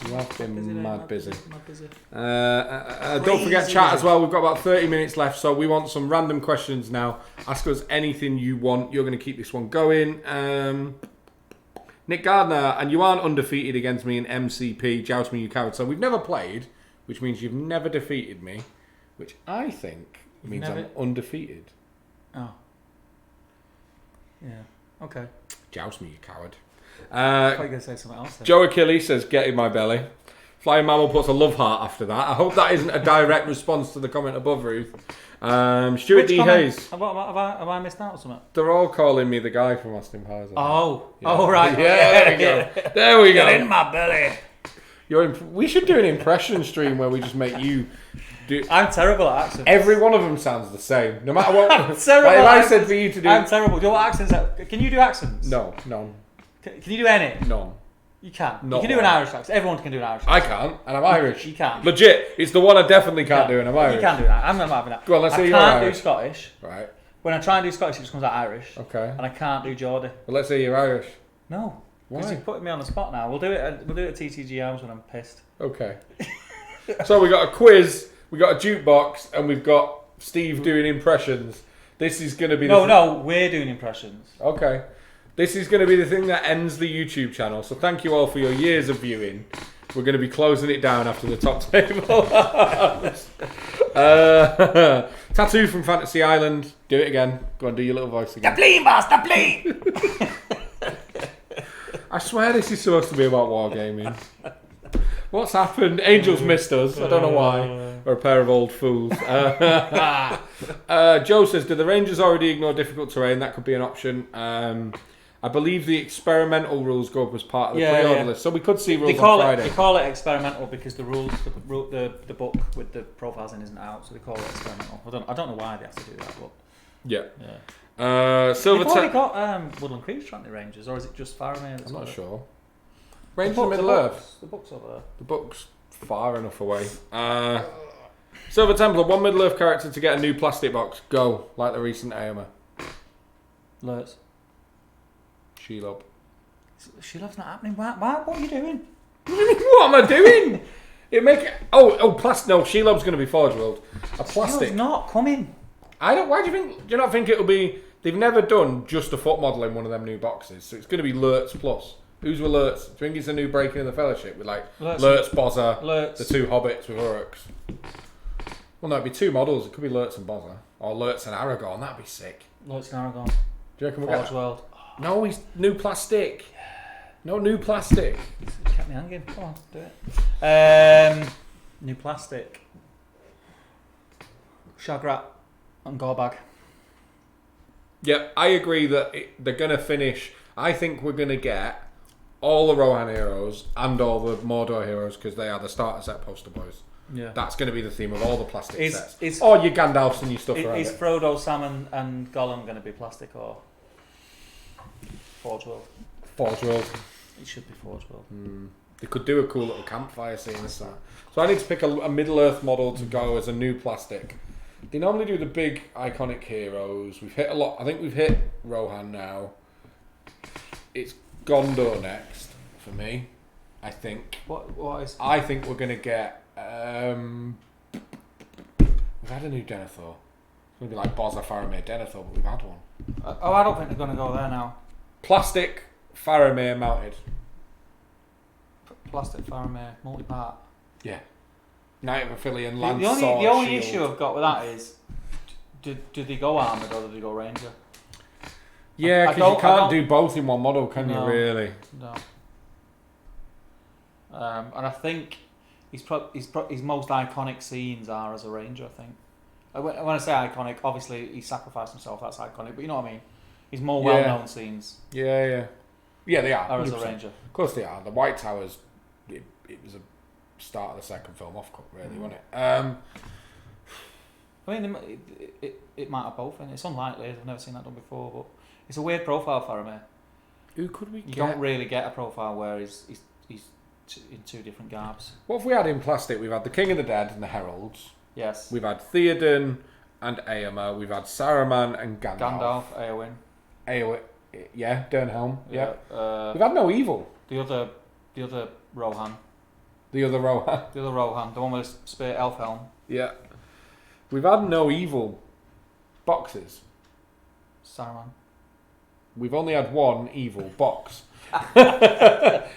You have been mad busy. Busy. Don't forget chat as well. We've got about 30 minutes left, so we want some random questions now. Ask us anything you want. You're going to keep this one going. Nick Gardner, and you aren't undefeated against me in MCP. Joust me, you coward. So we've never played, which means you've never defeated me, which I think means I'm undefeated. Oh. Yeah. Okay. Joust me, you coward. I thought you were going to say something else then. Joe Achilles says, get in my belly. Flying Mammal puts a love heart after that. I hope that isn't a direct response to the comment above, Ruth. Stuart Which D. comment? Hayes. Have I missed out on something? They're all calling me the guy from Austin Powers. Oh. Yeah. Oh, right. Yeah, there we go. There we go. Get in my belly. We should do an impression stream where we just make you do... I'm terrible at accents. Every one of them sounds the same. No matter what... I'm terrible like if at I said for you to do... I'm terrible. Do you know what accents... Can you do accents? No, none. Can you do any? None. You can. Not You can do an one. Irish accent. Everyone can do an Irish I accent. can't, and I'm Irish. You can. Legit, it's the one I definitely can't do, and I'm Irish. You can do that. I'm not having that. Go on, let's see I you're can't do Irish. Scottish. Right. When I try and do Scottish, it just comes out Irish. Okay. And I can't do Geordie. Well, let's say you're Irish. No. Because Why? you're putting me on the spot now. We'll do it at TTG Arms when I'm pissed. Okay. So we got a quiz, we got a jukebox, and we've got Steve doing impressions. This is going to be the... No, we're doing impressions. Okay. This is going to be the thing that ends the YouTube channel. So thank you all for your years of viewing. We're going to be closing it down after the top table. Tattoo from Fantasy Island. Do it again. Go on, do your little voice again. The plane, boss, the plane! I swear this is supposed to be about wargaming. What's happened? Angels missed us. I don't know why. We're a pair of old fools. Joe says, do the Rangers already ignore difficult terrain? That could be an option. I believe the experimental rules go up as part of the pre-order list. So we could see rules on Friday. They call it experimental because the rules, the book with the profiles in isn't out, so they call it experimental. I don't know why they have to do that, but... Yeah. Silver They've already got Woodland Creeks, aren't they, Rangers? Or is it just Faramir? I'm not sure. Rangers of Middle-earth. The book's over there. The book's far enough away. Silver Templar, one Middle-earth character to get a new plastic box. Go, like the recent AMA. Lurtz. Shelob. Shelob's not happening. What are you doing? What am I doing? It make it... Oh, plastic. No, Shelob's going to be Forge World. A plastic. Shelob's not coming. I don't... Why do you think... Do you not think it'll be... They've never done just a foot model in one of them new boxes, so it's going to be Lurtz plus. Who's with Lurtz? Do you think it's a new breaking in the Fellowship with like Lurtz, Bozza, the two hobbits with Uruks? Well, no, it'd be two models. It could be Lurtz and Bozza, or Lurtz and Aragorn. That'd be sick. Lurtz and Aragorn. Do you reckon we'll get Forge World. No, he's new plastic. No new plastic. Kept me hanging. Come on, do it. New plastic. Shagrat and Gorbag. Yeah, I agree that they're going to finish. I think we're going to get all the Rohan heroes and all the Mordor heroes because they are the starter set poster boys. Yeah, that's going to be the theme of all the plastic sets. Or your Gandalfs and your stuff around Is Frodo, Sam and Gollum going to be plastic or Forge World? Forge World. It should be Forge World. They could do a cool little campfire scene or something. So I need to pick a Middle-earth model to go as a new plastic. They normally do the big iconic heroes. We've hit a lot. I think we've hit Rohan now. It's Gondor next for me. I think. What is? I think we're gonna get. We've had a new Denethor. It's gonna be like Bozza, Faramir, Denethor, but we've had one. I don't think they're gonna go there now. Plastic Faramir mounted. Plastic Faramir multi-part. Yeah. Knight of Aphelion, Lance, the Sword, only Shield. issue I've got with that is, do they go armoured or do they go Ranger? Yeah, because you can't do both in one model, can you? Really? No. And I think his most iconic scenes are as a Ranger. I think. When I say iconic, obviously he sacrificed himself. That's iconic, but you know what I mean. His more well-known scenes. Yeah, they are. Are as a Ranger. Of course they are. The White Towers. It was a start of the second film off cut, really, wasn't it? I mean, it might have both, and it's unlikely. I've never seen that done before, but it's a weird profile for Faramir. Who could we get? You don't really get a profile where he's in two different garbs. What have we had in plastic? We've had the King of the Dead and the Heralds. Yes. We've had Theoden and Éomer. We've had Saruman and Gandalf. Éowyn. Yeah, Dernhelm. Yeah. We've had no evil. The other Rohan. The other Rohan. The other Rohan. The one with the spear elf helm. Yeah. We've had no evil boxes. Saruman. We've only had one evil box. But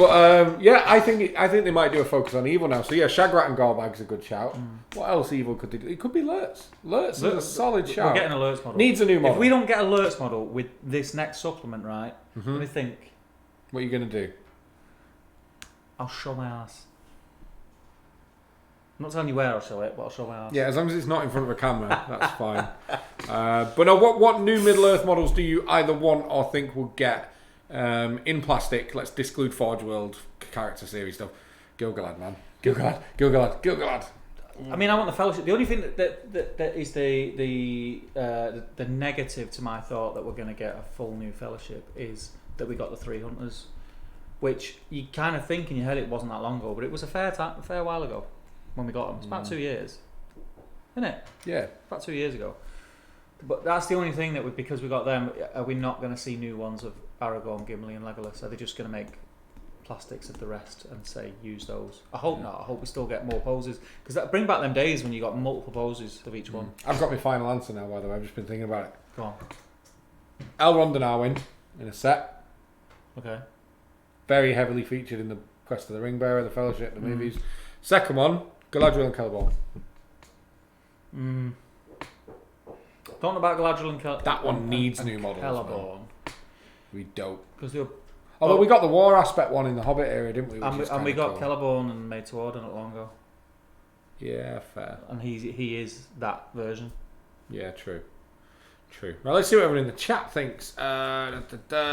I think they might do a focus on evil now. So yeah, Shagrat and Gorbag's a good shout. What else evil could they do? It could be Lurtz. Lurtz is a solid shout. We're getting a Lurtz model. Needs a new model. If we don't get a Lurtz model with this next supplement, right? Let me think. What are you going to do? I'll show my ass. I'm not telling you where I'll show it, but I'll show my arse. Yeah, as long as it's not in front of a camera, that's fine. But no, what new Middle-earth models do you either want or think will get in plastic? Let's disclude Forge World character series stuff. Gilgalad, man. Gilgalad. I mean, I want the Fellowship. The only thing that is the negative to my thought that we're going to get a full new Fellowship is that we got the 3 Hunters, which you kind of think in your head it wasn't that long ago, but it was a fair while ago when we got them. It's about 2 years, isn't it? Yeah, about 2 years ago. But that's the only thing that because we got them, are we not going to see new ones of Aragorn, Gimli, and Legolas? Are they just going to make plastics of the rest and say use those? I hope not. I hope we still get more poses, because that bring back them days when you got multiple poses of each one. I've got my final answer now, by the way. I've just been thinking about it. Go on. Elrond and Arwen in a set. Okay. Very heavily featured in the Quest of the Ring Bearer, the Fellowship, the movies. Second one, Galadriel and Celeborn. Don't know about Galadriel and Celeborn. That one needs new models. Celeborn. We don't. Because they were. Although we got the war aspect one in the Hobbit era, didn't we? And we got Celeborn and Maid to Order not long ago. Yeah, fair. And he is that version. Yeah, true. Right, let's see what everyone in the chat thinks.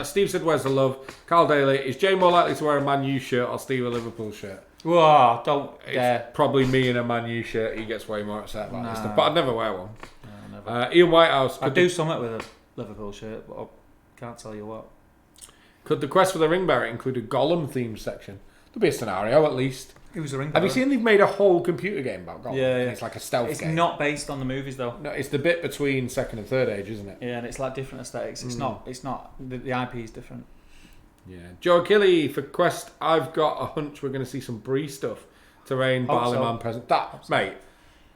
Steve said, "Where's the love?" Carl Daly, is Jay more likely to wear a Man U shirt or Steve a Liverpool shirt? Whoa, don't dare. It's probably me in a Man U shirt. He gets way more upset about this stuff. But I'd never wear one. No, never. Ian Whitehouse. I'd do something with a Liverpool shirt, but I can't tell you what. Could the Quest for the Ring Bearer include a Gollum themed section? There'll be a scenario at least. It was a ring. Have you seen they've made a whole computer game about Gollum? Yeah. And it's like a stealth game. It's not based on the movies though. No, it's the bit between Second and Third Age, isn't it? Yeah, and it's like different aesthetics. It's not. The IP is different. Yeah. Joe Kelly for Quest. I've got a hunch we're going to see some Bree stuff. Terrain, Barleyman present. Mate.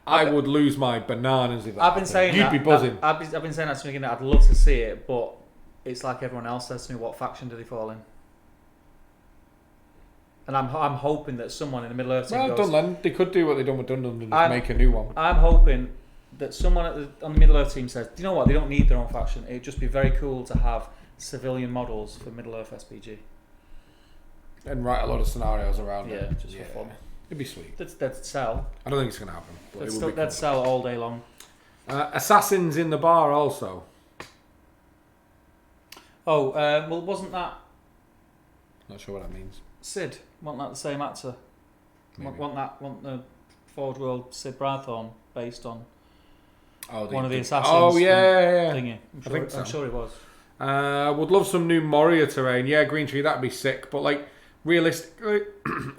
I would lose my bananas if that I've been saying You'd be buzzing. I've been saying that to me again. I'd love to see it, but it's like everyone else says to me, what faction do they fall in? And I'm hoping that someone in the Middle-earth team goes... Dunland. They could do what they've done with Dunland and just make a new one. I'm hoping that someone on the Middle-earth team says, do you know what? They don't need their own faction. It'd just be very cool to have civilian models for Middle-earth SPG. And write a lot of scenarios around it. Yeah, just for fun. It'd be sweet. That'd sell. I don't think it's going to happen. But that'd sell all day long. Assassins in the Bar also. Oh, well, wasn't that... Not sure what that means. Sid? Wasn't that the same actor? Maybe. Want the Forge World Sid Bradthorn based on one of the did. assassins? Oh, yeah. Thingy. I'm sure it was. Would love some new Moria terrain. Yeah, Green Tree, that'd be sick. But, like, realistically,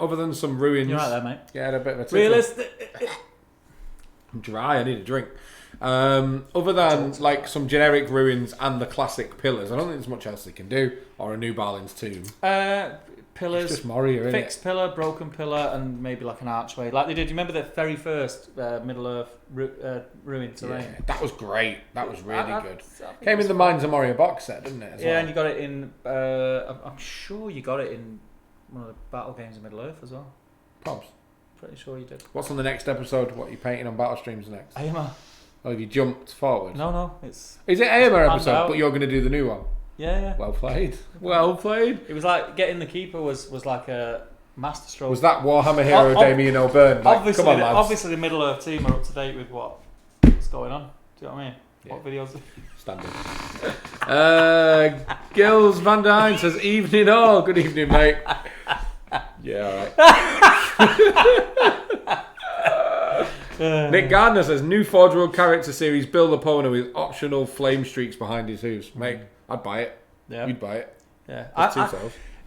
other than some ruins... You're right there, mate. Yeah, a bit of a tickle. Realistic... I'm dry, I need a drink. Other than, like, some generic ruins and the classic pillars, I don't think there's much else they can do. Or a new Balin's tomb. Pillars, it's just Moria, fixed pillar, broken pillar, and maybe like an archway, like they did. You remember the very first Middle-earth ruin terrain? Yeah, that was great. That was really good. Came in the Mines of Moria box set, didn't it? And you got it in. I'm sure you got it in one of the battle games of Middle-earth as well. Probs. Pretty sure you did. What's on the next episode? What are you painting on battle streams next? Aemir. Oh, have you jumped forward? No, it's. Is it Aemir episode? But you're going to do the new one. Yeah. Well played. Well played. It was like getting the keeper was like a masterstroke. Was that Warhammer hero Damien O'Byrne? Like, obviously, come on, lads. Obviously, the Middle-earth team are up to date with what's going on. Do you know what I mean? Yeah. What videos? Standard. Gills Van Dyne says, evening all. Good evening, mate. Yeah, alright. Nick Gardner says, new Forge World character series, Bill Lapona with optional flame streaks behind his hooves. Mate, I'd buy it. Yeah. You'd buy it. Yeah.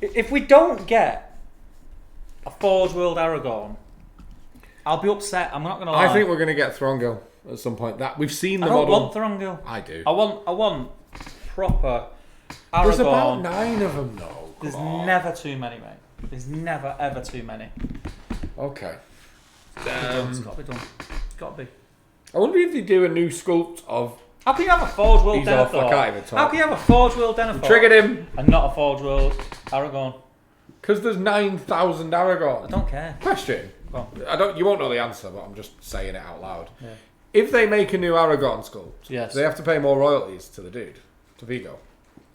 If we don't get a Forge World Aragorn, I'll be upset. I'm not going to lie. I think we're going to get Throngo at some point. That we've seen the I don't model. want Throngo. I do. I want proper Aragorn. There's about 9 of them, though. There's never too many, mate. There's never ever too many. Okay. It's got to be done. It's got to be. I wonder if they do a new sculpt of... How can you have a Forge World He's off, I Denethor? can't even talk. How can you have a Forge World Denethor? Triggered him. And not a Forge World Aragorn? Because there's 9,000 Aragorn. I don't care. Question. Go on. You won't know the answer, but I'm just saying it out loud. Yeah. If they make a new Aragorn sculpt, yes, do they have to pay more royalties to the dude, to Vigo?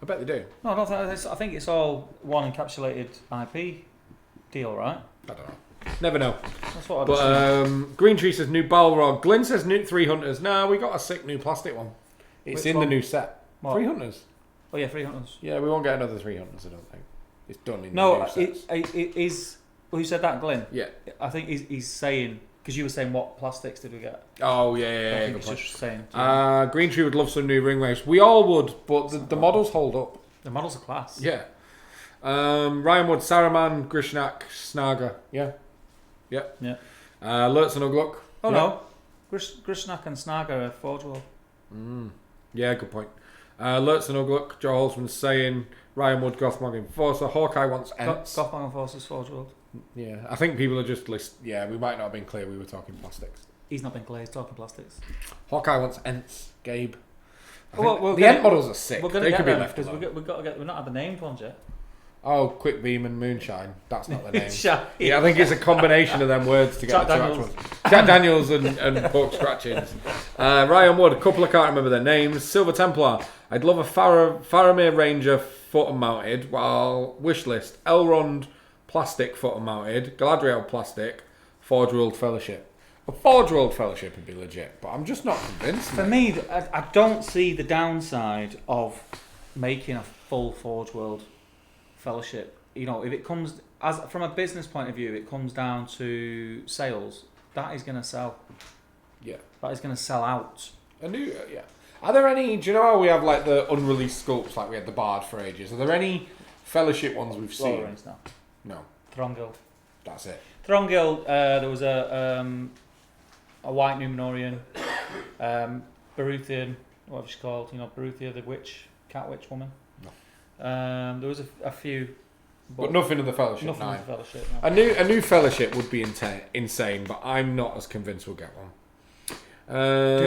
I bet they do. No, I don't think. I think it's all one encapsulated IP deal, right? I don't know. Never know. That's what I'd But assume. Green Tree says new Balrog. Glyn says new 3 Hunters. No, we got a sick new plastic one. It's Which in one? the new set. What? 3 Hunters. Oh yeah, 3 Hunters. Yeah, we won't get another 3 Hunters, I don't think. It's done in the No, new sets. it is. Well, who said that, Glenn? Yeah. I think he's saying, because you were saying what plastics did we get? Oh, yeah, I yeah, think good he's point. just saying. Green Tree would love some new ring waves. We all would, but the models hold up. The models are class. Yeah. Ryan Wood, Saruman, Grishnak, Snaga. Yeah. Yeah. Yeah. Lurtz and Ugluk. Oh yeah. no, Grishnak and Snaga are Forge World. Yeah, good point. Lurtz and Ugluk. Joe Holzman's saying Ryan Wood, Gothmog, Enforcer. Hawkeye wants Ents. Gothmog and Forces Forge World. Yeah, I think people are just yeah, we might not have been clear we were talking plastics. He's not been clear, he's talking plastics. Hawkeye wants Ents, Gabe. We'll the Ent models are sick. We're going They to could get be them left because alone. we've not had the named ones yet. Oh, Quick Beam and Moonshine. That's not the name. Shine. Yeah, I think it's a combination of them words to get Jack the two Daniels. actual ones. Jack Daniels and Pork Scratchings. Ryan Wood, a couple I can't remember their names. Silver Templar. I'd love a Faramir Ranger foot and mounted, while Wishlist, Elrond plastic foot and mounted, Galadriel plastic, Forge World Fellowship. A Forge World Fellowship would be legit, but I'm just not convinced. For me, I don't see the downside of making a full Forge World Fellowship. You know, if it comes from a business point of view, it comes down to sales. That is going to sell. Yeah. That is going to sell out. A new, yeah. Are there any? Do you know how we have like the unreleased sculpts, like we had the Bard for ages? Are there any Fellowship ones we've seen? Lower range now. No, Throngil. that's it. Throngil. There was a white Numenorian, Baruthian, whatever she's called. You know, Baruthia, the witch, cat witch woman. No. There was a few. But nothing of the Fellowship. Nothing No. of the Fellowship. No. A new Fellowship would be insane, but I'm not as convinced we'll get one. Do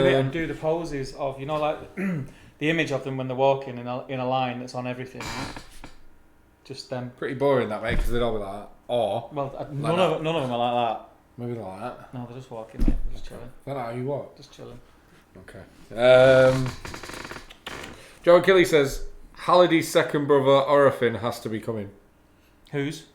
it and do the poses of, you know, like the image of them when they're walking in a line that's on everything. Just them. Pretty boring that way because they'd all be like that. Or Well, none of them are like that. maybe they're like that. No, they're just walking. Mate. They're just chilling. Is that how you walk? Just chilling. Okay. Joe Kelly says Halliday's second brother Orifin has to be coming. Whose?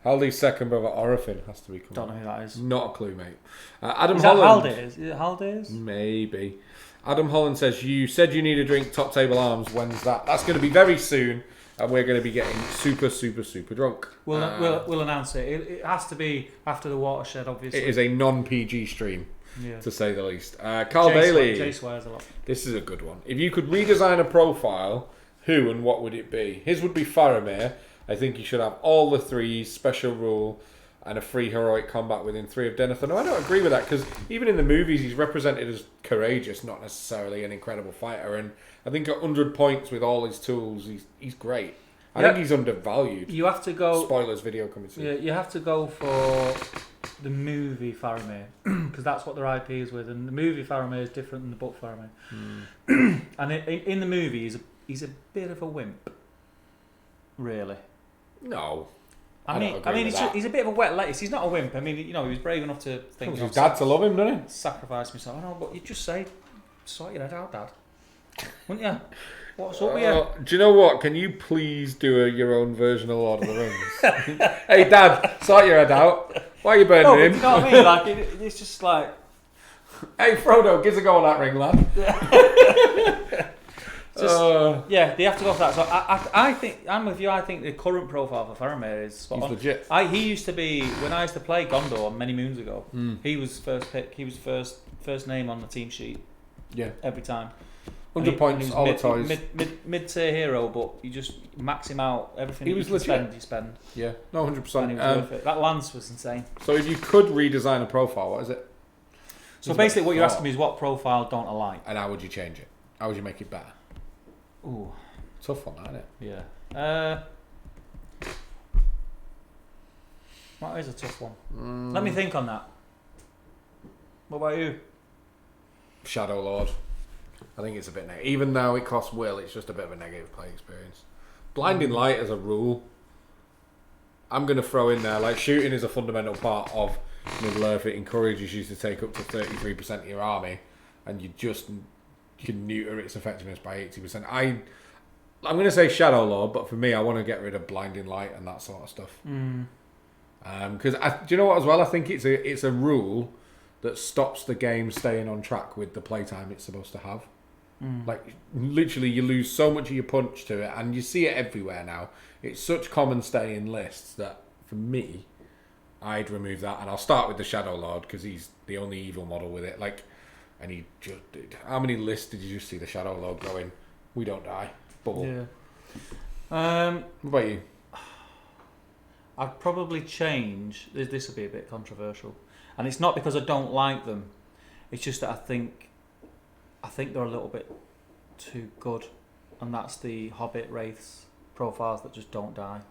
Halliday's second brother Orifin has to be coming. Don't know who that is. Not a clue, mate. Adam Is that Holland. Haldays? Is it Haldays? Maybe. Adam Holland says, you said you need a drink, Top Table Arms. When's that? That's going to be very soon, and we're going to be getting super, super, super drunk. We'll announce it. It has to be after the watershed, obviously. It is a non-PG stream, Yeah. to say the least. Carl Bailey. Jay swears a lot. This is a good one. If you could redesign a profile, who and what would it be? His would be Faramir. I think he should have all the threes, special rule, and a free heroic combat within 3 of Denethor. No, I don't agree with that, because even in the movies he's represented as courageous, not necessarily an incredible fighter, and I think at 100 points with all his tools, he's great. I think he's undervalued. You have to go... Spoilers video coming soon. Yeah, you have to go for the movie Faramir, because that's what their IP is with, and the movie Faramir is different than the book Faramir. And in the movie, he's a bit of a wimp, really. No. I mean, he's a bit of a wet lettuce. He's not a wimp. I mean, you know, he was brave enough to think. His dad to love him, doesn't he? Sacrifice myself. I know, but you just say, sort your head out, Dad. Wouldn't you? What's up with you? Do you know what? Can you please do your own version of Lord of the Rings? Hey, Dad, sort your head out. Why are you burning No, him? you know what I mean? Like, it's just like... Hey, Frodo, give us a go on that ring, lad. Yeah, they have to go for that. So I think I'm with you. I think the current profile for Faramir is spot on. Legit. He used to be, when I used to play Gondor many moons ago. He was first pick. He was first name on the team sheet. Yeah. Every time. 100 points, all the toys. Mid-tier hero, but you just max him out. Everything He was you legit. spend. Yeah, no, 100%. And he was worth it. That lance was insane. So if you could redesign a profile, what is it? So basically, what you're asking me is what profile don't I like? And how would you change it? How would you make it better? Ooh, Tough one, isn't it? yeah. That is a tough one. Let me think on that. What about you? Shadow Lord. I think it's a bit negative. Even though it costs Will, it's just a bit of a negative play experience. Blinding Light as a rule, I'm going to throw in there, like shooting is a fundamental part of Middle-earth. It encourages you to take up to 33% of your army, and you can neuter its effectiveness by 80%. I'm going to say Shadow Lord, but for me, I want to get rid of Blinding Light and that sort of stuff. Because do you know what as well? I think it's a rule that stops the game staying on track with the playtime it's supposed to have. Like, literally, you lose so much of your punch to it, and you see it everywhere now. It's such common stay in lists that, for me, I'd remove that, and I'll start with the Shadow Lord, because he's the only evil model with it. Like, and he just... How many lists did you just see the Shadow Lord going, we don't die, bubble? Yeah. What about you? I'd probably change... This will be a bit controversial. And it's not because I don't like them. It's just that I think they're a little bit too good, and that's the Hobbit Wraiths profiles that just don't die.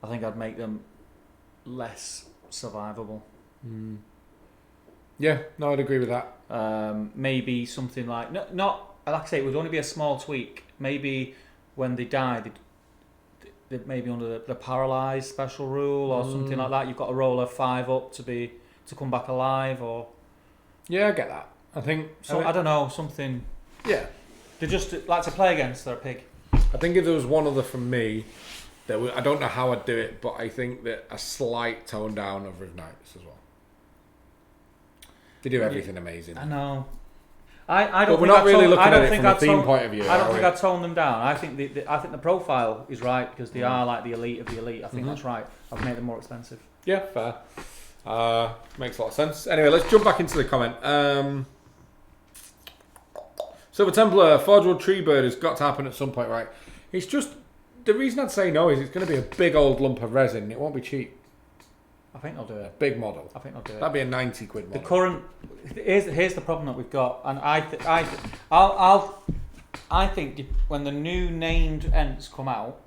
I think I'd make them less survivable. Yeah, no, I'd agree with that. Maybe something like not like I say, it would only be a small tweak. Maybe when they die, they maybe under the paralysed special rule or something like that. You've got to roll a 5 up to come back alive, or yeah, I get that. I don't know, something. Yeah, They just like to play against their pig. I think if there was one other from me, I don't know how I'd do it, but I think that a slight tone down of Riv Knights as well. They do everything amazing. I know. I don't. But we're not really looking at it from a theme point of view. I don't think I'd tone them down. I think the profile is right because they are like the elite of the elite. I think that's right. I've made them more expensive. Yeah, fair. Makes a lot of sense. Anyway, let's jump back into the comment. Silver Templar, Forgeworld Treebird has got to happen at some point, right? It's just, the reason I'd say no is it's going to be a big old lump of resin. It won't be cheap. I think they'll do it. Big model. I think they'll do it. That'd be a 90 quid model. The current, here's the problem that we've got, and I think when the new named Ents come out,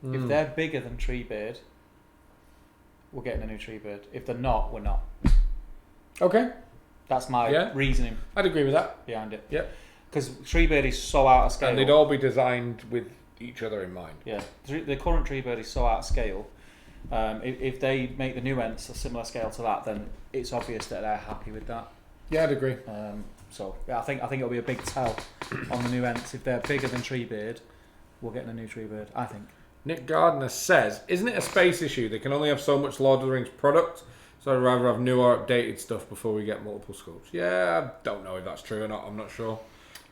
if they're bigger than Treebird, we're getting a new Treebird. If they're not, we're not. Okay. That's my reasoning. I'd agree with that. Behind it. Yep. Because Treebird is so out of scale. And they'd all be designed with each other in mind. Yeah. The current Treebird is so out of scale. If they make the new Ents a similar scale to that, then it's obvious that they're happy with that. Yeah, I'd agree. So yeah, I think it'll be a big tell on the new Ents. If they're bigger than Treebird, we're getting a new Treebird, I think. Nick Gardner says, isn't it a space issue? They can only have so much Lord of the Rings product, so I'd rather have new or updated stuff before we get multiple scopes. Yeah, I don't know if that's true or not. I'm not sure.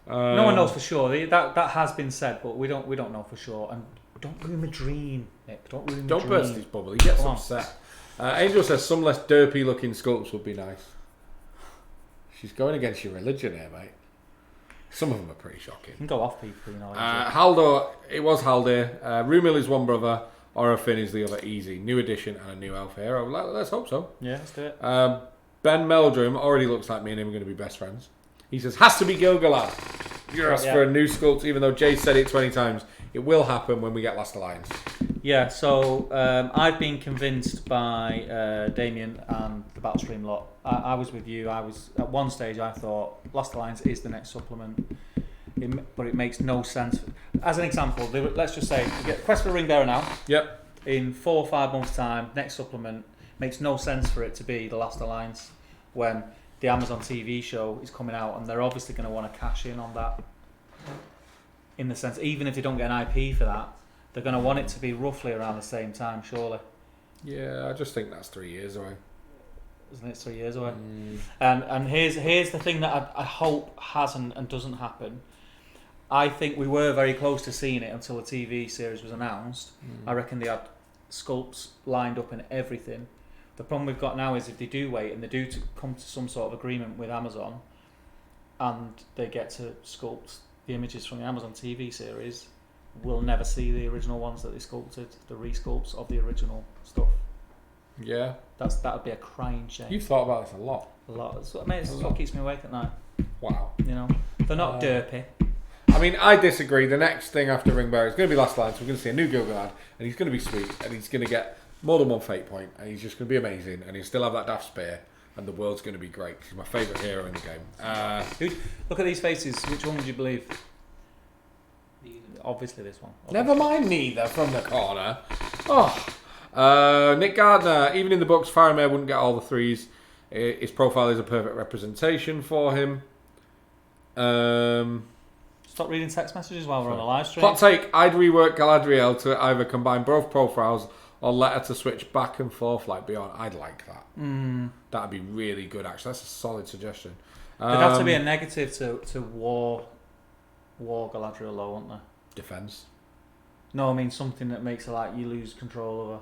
No one knows for sure. That has been said, but we don't know for sure. And don't ruin my dream, Nick. Don't ruin my dream. Don't burst his bubble. He gets upset. Angel says some less derpy looking sculpts would be nice. She's going against your religion here, mate. Some of them are pretty shocking. You can go off people, you know. Haldor, it was Haldir. Rumil is one brother. Orofin is the other. Easy. New addition and a new elf hero. Let's hope so. Yeah, let's do it. Ben Meldrum already looks like me and him are going to be best friends. He says, has to be Gilgalad. Yes, for a new sculpt, even though Jay said it 20 times. It will happen when we get Last Alliance. Yeah, so I've been convinced by Damien and the Battlestream lot. I was with you. At one stage I thought Last Alliance is the next supplement, but it makes no sense. As an example, let's just say we get Quest for the Ring Bearer now. Yep. In 4 or 5 months' time, next supplement makes no sense for it to be the Last Alliance when the Amazon TV show is coming out, and they're obviously going to want to cash in on that. In the sense, even if they don't get an IP for that, they're going to want it to be roughly around the same time, surely. Yeah, I just think that's 3 years away. Isn't it 3 years away? And here's the thing that I hope hasn't and doesn't happen. I think we were very close to seeing it until the TV series was announced. I reckon they had sculpts lined up and everything. The problem we've got now is if they do wait and they do come to some sort of agreement with Amazon and they get to sculpt the images from the Amazon TV series, we'll never see the original ones that they sculpted, the resculpts of the original stuff. Yeah. That would be a crying shame. You've thought about this a lot. A lot. That's what keeps me awake at night. Wow. You know, they're not derpy. I mean, I disagree. The next thing after Ringbearer is going to be Last Alliance. We're going to see a new Gilgalad, and he's going to be sweet, and he's going to get more than one fate point, and he's just going to be amazing, and he'll still have that daft spear, and the world's going to be great. He's my favourite hero in the game. Look at these faces. Which one would you believe? Obviously this one. Never mind neither from the corner. Nick Gardner. Even in the books, Faramir wouldn't get all the 3s. His profile is a perfect representation for him. Stop reading text messages while we're on a live stream. Hot take, I'd rework Galadriel to either combine both profiles or letter to switch back and forth like Beyond. I'd like that. That'd be really good, actually. That's a solid suggestion. There'd have to be a negative to War Galadriel, though, wouldn't there? Defense. No, I mean something that makes her like you lose control over.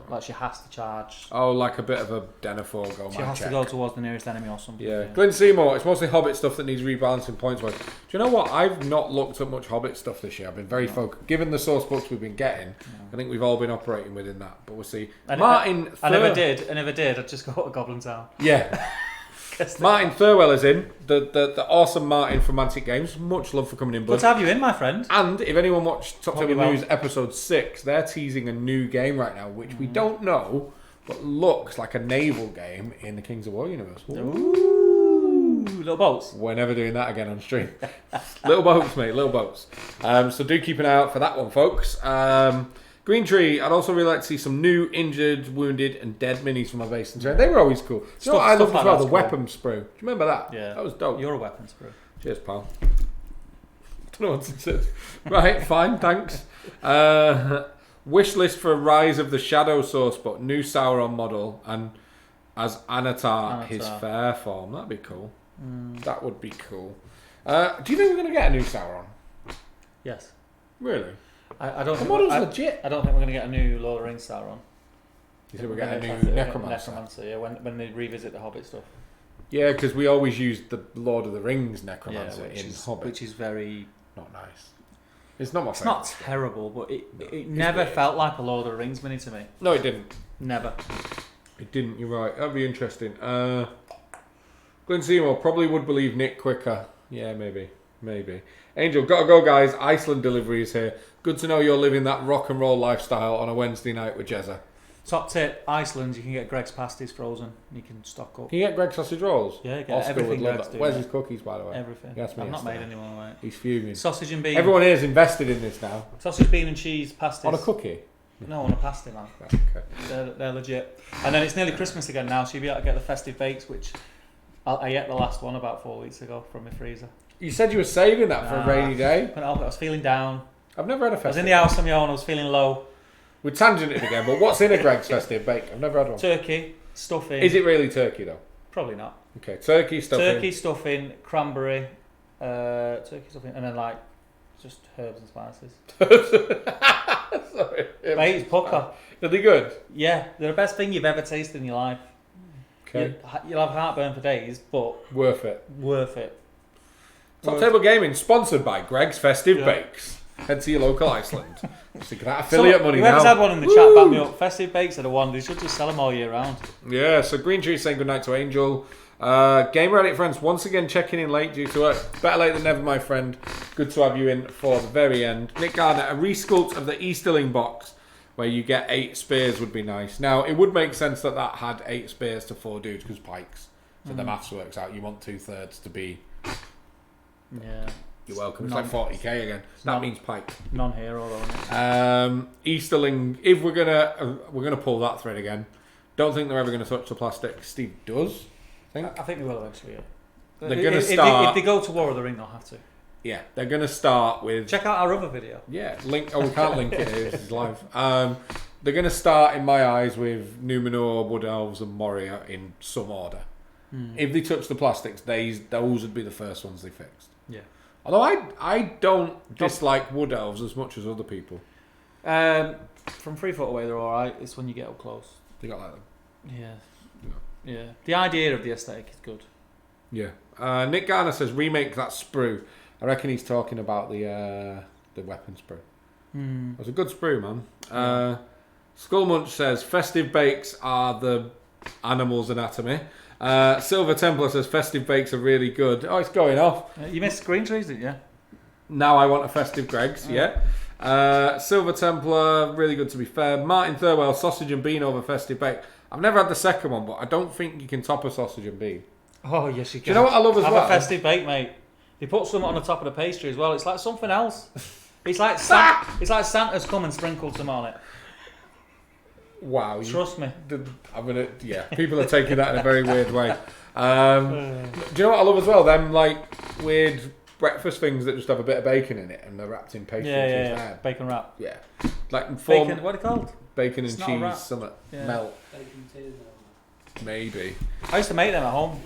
Like she has to charge. Oh, like a bit of a Denethor go. She has to go towards the nearest enemy or something. Yeah. Glyn Seymour, it's mostly Hobbit stuff that needs rebalancing points wise. Do you know what? I've not looked at much Hobbit stuff this year. I've been very focused. Given the source books we've been getting, I think we've all been operating within that. But we'll see. I never did. I'd just go to Goblin Town. Yeah. Martin Thurwell is in. The awesome Martin from Mantic Games. Much love for coming in, bud. Good to have you in, my friend. And if anyone watched Top Table News episode 6, they're teasing a new game right now, which we don't know, but looks like a naval game in the Kings of War universe. Ooh, little boats. We're never doing that again on stream. Little boats, mate, little boats. So do keep an eye out for that one, folks. Green Tree, I'd also really like to see some new injured, wounded, and dead minis from my base and terrain. They were always cool. You know what I loved as well? The weapon sprue. Do you remember that? Yeah. That was dope. You're a weapon sprue. Cheers, pal. Don't know what to say. Right, fine, thanks. Wish list for Rise of the Shadow source book, new Sauron model, and as Anatar, his fair form. That'd be cool. That would be cool. Do you think we're going to get a new Sauron? Yes. Really? I don't. The model's legit. I don't think we're going to get a new Lord of the Rings Sauron. You think we're getting a new Necromancer? Yeah, when they revisit the Hobbit stuff. Yeah, because we always used the Lord of the Rings Necromancer in Hobbit, which is very not nice. It's not my It's favourite. not terrible, but it never felt like a Lord of the Rings mini to me. No, it didn't. Never. It didn't. You're right. That'd be interesting. Glenn Seymour probably would believe Nick quicker. Yeah, maybe. Angel, gotta go, guys. Iceland delivery is here. Good to know you're living that rock and roll lifestyle on a Wednesday night with Jezza. Top tip, Iceland, you can get Greg's pasties frozen. You can stock up. Can you get Greg's sausage rolls? Yeah, get Oscar everything. Would love that. Where's his cookies, by the way? Everything. I've not made anyone like. He's fuming. Sausage and bean. Everyone here is invested in this now. Sausage, bean and cheese pasties. On a cookie? No, on a pasty, man. Okay. They're legit. And then it's nearly Christmas again now, so you'll be able to get the festive bakes, which I ate the last one about 4 weeks ago from my freezer. You said you were saving that for a rainy day. I was feeling down. I've never had a festive. I was in the house on my own. I was feeling low. We're tangented again, but what's in a Greg's festive bake? I've never had one. Turkey, stuffing. Is it really turkey though? Probably not. Okay, turkey stuffing, cranberry, turkey stuffing, and then like just herbs and spices. Sorry. Mate, it's pucker. Are they good? Yeah, they're the best thing you've ever tasted in your life. Okay. You'll have heartburn for days, but worth it. Top Table Gaming, sponsored by Greg's Festive Bakes. Head to your local Iceland. Stick that affiliate money now. Whoever's had one in the chat, back me up. Festive Bakes are the one. They should just sell them all year round. Yeah, so Green Tree saying goodnight to Angel. Gamer Edit friends, once again checking in late due to work. Better late than never, my friend. Good to have you in for the very end. Nick Garner, a resculpt of the Easterling box where you get 8 spears would be nice. Now, it would make sense that had 8 spears to 4 dudes because pikes. So the maths works out. You want 2/3 to be... Yeah. You're welcome. It's like 40k again. That means pike. Non-hero though. Easterling. If we're gonna pull that thread again, don't think they're ever gonna touch the plastic. Steve does. I think they will eventually. Yeah. They're gonna start. If they go to War of the Ring, they'll have to. Yeah, they're gonna start with. Check out our other video. Yeah, link. Oh, we can't link it. This is live. They're gonna start, in my eyes, with Numenor, Wood Elves, and Moria in some order. If they touch the plastics, those would be the first ones they fixed. Yeah. Although I don't dislike Wood Elves as much as other people. From 3 foot away, they're all right. It's when you get up close. You got like them. Yeah. The idea of the aesthetic is good. Yeah. Nick Garner says remake that sprue. I reckon he's talking about the weapon sprue. It was a good sprue, man. Skullmunch says festive bakes are the animal's anatomy. Silver Templar says festive bakes are really good. Oh, it's going off. You missed Green Trees, didn't you? Now I want a festive Greg's. Yeah. Silver Templar, really good to be fair. Martin Thurwell, sausage and bean over festive bake. I've never had the second one, but I don't think you can top a sausage and bean. Oh yes, you can. Do you know what I love as well? Have a festive bake, mate. They put something on the top of the pastry as well. It's like something else. It's like Santa's come and sprinkled some on it. Wow. Trust me. People are taking that in a very weird way. Do you know what I love as well? Them like weird breakfast things that just have a bit of bacon in it and they're wrapped in pastry. Yeah. Bacon wrap. Yeah. Like bacon, what are they called? bacon and It's not a cheese, wrap. something Yeah. melt. Bacon too, Maybe. I used to make them at home.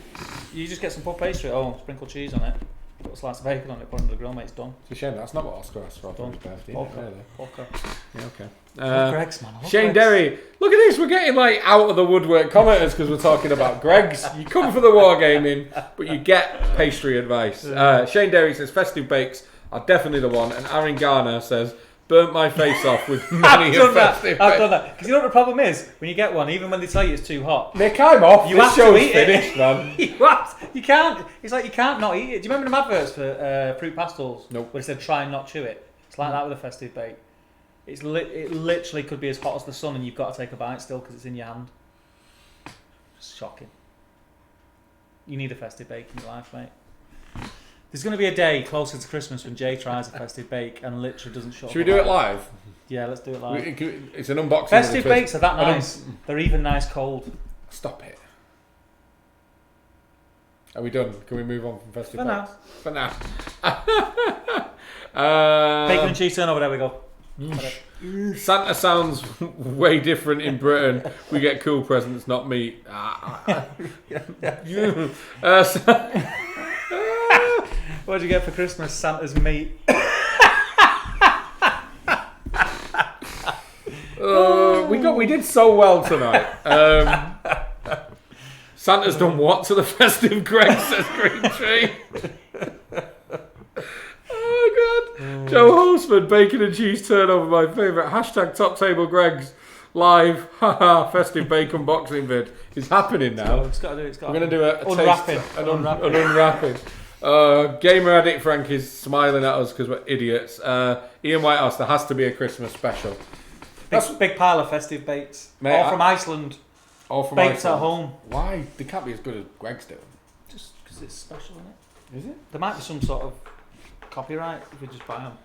You just get some puff pastry at home, sprinkle cheese on it, put a slice of bacon on it, put it on the grill, mate, it's done. It's a shame that's not what Oscar asked for his birthday. Polka. Yeah, okay. Greggs, man. I love Shane Greggs. Derry, look at this. We're getting like out of the woodwork commenters because we're talking about Greggs. You come for the wargaming, but you get pastry advice. Shane Derry says festive bakes are definitely the one, and Aaron Garner says burnt my face off with many I've festive done that. Because you know what the problem is? When you get one, even when they tell you it's too hot, Nick, I'm off. You This have to show's eat it. finished, man. you can't. It's like you can't not eat it. Do you remember them adverts for fruit pastels? Nope. Where it said try and not chew it. It's like that with a festive bake. It literally could be as hot as the sun, and you've got to take a bite still because it's in your hand. It's shocking. You need a festive bake in your life, mate. There's going to be a day closer to Christmas when Jay tries a festive bake and literally doesn't shut up. Should we do it live? Yeah, let's do it live. It's an unboxing. Festive bakes are that nice. They're even nice cold. Stop it. Are we done? Can we move on from festive bakes? For now. Bacon and cheese turnover, there we go. Santa sounds way different in Britain. We get cool presents, not meat. What did you get for Christmas? Santa's meat. We did so well tonight. Santa's done what to the festive Greg, says Green Tree. Oh god. Joe Holsford, bacon and cheese turnover, my favourite. Hashtag top table Greg's live. Haha, festive bacon boxing vid is happening now. It's got to do it. We're going to do a unwrapping. taste, an unwrapping. Gamer Addict Frank is smiling at us because we're idiots. Ian Whitehouse, there has to be a Christmas special. Big pile of festive bakes. Mate, all from Iceland. All from Baked Iceland. at home. Why? They can't be as good as Greg's doing. Just because it's special, isn't it? Is it? There might be some sort of copyright if we just buy them.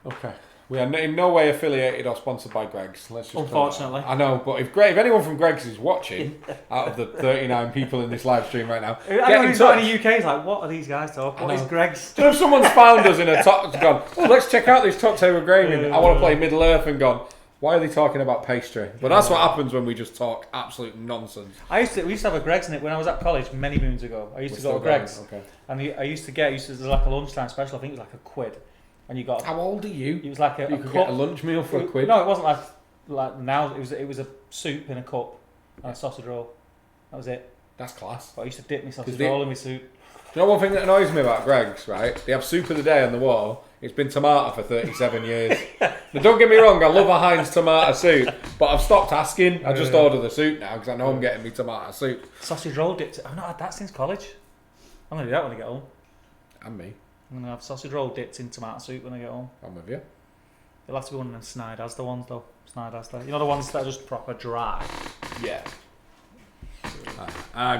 Okay. We are in no way affiliated or sponsored by Greg's. Let's just Unfortunately. I know, but if anyone from Greg's is watching, out of the 39 people in this live stream right now, Anyone who's not in the UK is like, what are these guys talking? What is Greg's? So if someone's found us in a top, gone, oh, let's check out this top table gaming. I want to play Middle-earth, and gone, why are they talking about pastry? But that's what happens when we just talk absolute nonsense. We used to have a Greg's in it when I was at college many moons ago. I used to go to Greg's. Okay. And I used to do like a lunchtime special. I think it was like £1. And you got. How old are you? It was like you could get a lunch meal for £1. No, it wasn't like now. It was a soup in a cup and a sausage roll. That was it. That's class. But I used to dip my sausage roll in my soup. You know one thing that annoys me about Greg's, right? They have soup of the day on the wall. It's been tomato for 37 years. Now, don't get me wrong, I love a Heinz tomato soup, but I've stopped asking. I just order the soup now because I know I'm getting me tomato soup. Sausage roll dipped. I've not had that since college. I'm going to do that when I get home. And me. I'm going to have sausage roll dipped in tomato soup when I get home. I'm with you. It'll have to be one of them snide Asda ones though. Snide Asda. You know the ones that are just proper dry? Yeah.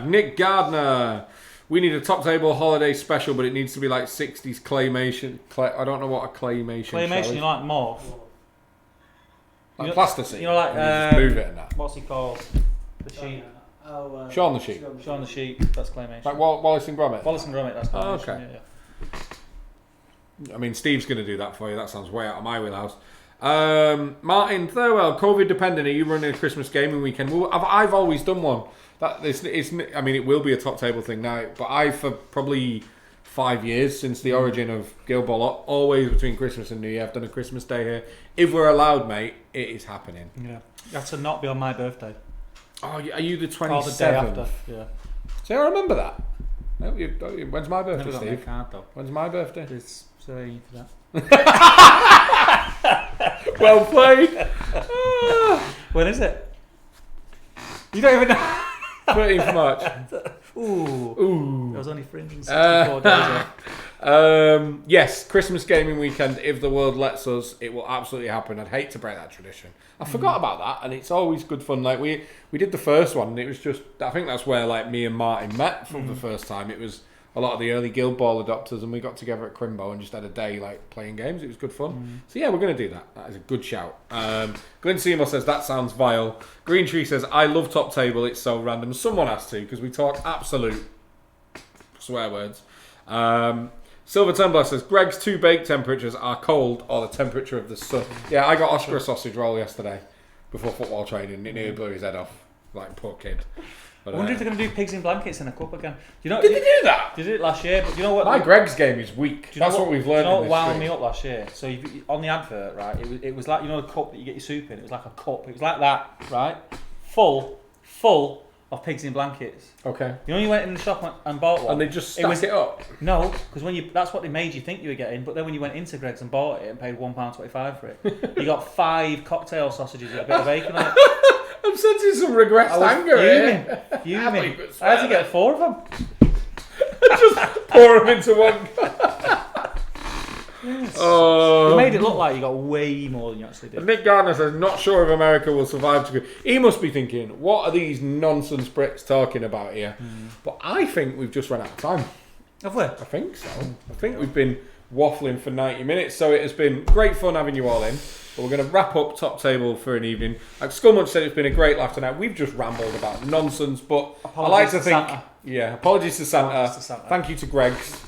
Nick Gardner. We need a top table holiday special, but it needs to be like 60s claymation. I don't know what a claymation Claymation, is. you like morph? Like plasticine. You know, like and you just move it and that. what's he called? The sheep. Shaun the Sheep. Shaun the Sheep. That's claymation. Like Wallace and Gromit. Wallace and Gromit. That's claymation. Oh, okay. Yeah. I mean, Steve's going to do that for you. That sounds way out of my wheelhouse. Martin Thurwell, COVID dependent. Are you running a Christmas gaming weekend? Well, I've always done one. I mean, it will be a top table thing now, but I've for probably 5 years since the origin of Guild Ball, always between Christmas and New Year, I've done a Christmas day here. If we're allowed, mate, it is happening. Yeah. That's to not be on my birthday. Oh, are you the 27th? Or the day after. Yeah. See, I remember that. When's my birthday, Never got Steve? my card though. When's my birthday? It's sorry for that. Well played. When is it? You don't even know. 13th of March. Ooh. There was only 364 days left. Yes, Christmas gaming weekend, if the world lets us, it will absolutely happen. I'd hate to break that tradition. I forgot about that, and it's always good fun. Like we did the first one, and it was just, I think that's where like me and Martin met for the first time. It was a lot of the early Guild Ball adopters, and we got together at Crimbo and just had a day like playing games. It was good fun. So yeah, we're going to do that. That is a good shout. Glenn Seymour says, that sounds vile. Green Tree says, I love Top Table. It's so random. Someone has to, because we talk absolute swear words. Silver Templar says, Greg's 2 bake temperatures are cold or the temperature of the sun. Yeah, I got Oscar a sausage roll yesterday before football training. It nearly blew his head off. Like, poor kid. But, I wonder if they're going to do pigs in blankets in a cup again. Did they do that? They did it last year, but you know what? My Greg's game is weak. That's what we've learned. Do you know what wound me up last year? So on the advert, right, it was like, you know the cup that you get your soup in? It was like a cup. It was like that, right? Full of pigs in blankets. Okay. You know, you went in the shop and bought one. And they just stacked it up? No, because that's what they made you think you were getting, but then when you went into Greg's and bought it and paid £1.25 for it, you got 5 cocktail sausages with a bit of bacon on it. I'm sensing some regressed anger here. Fuming. I had to get 4 of them. Just pour them into one. You made it look like you got way more than you actually did. Nick Gardner says, not sure if America will survive to go. He must be thinking, what are these nonsense Brits talking about here? But I think we've just run out of time. Have we? I think so. I think we've been waffling for 90 minutes, so it has been great fun having you all in. But we're going to wrap up Top Table for an evening. Like Skullmunch said, it's been a great laugh tonight. We've just rambled about nonsense, but I like to think... Santa. Yeah, apologies to Santa. Apologies to Santa. Thank you to Greg's.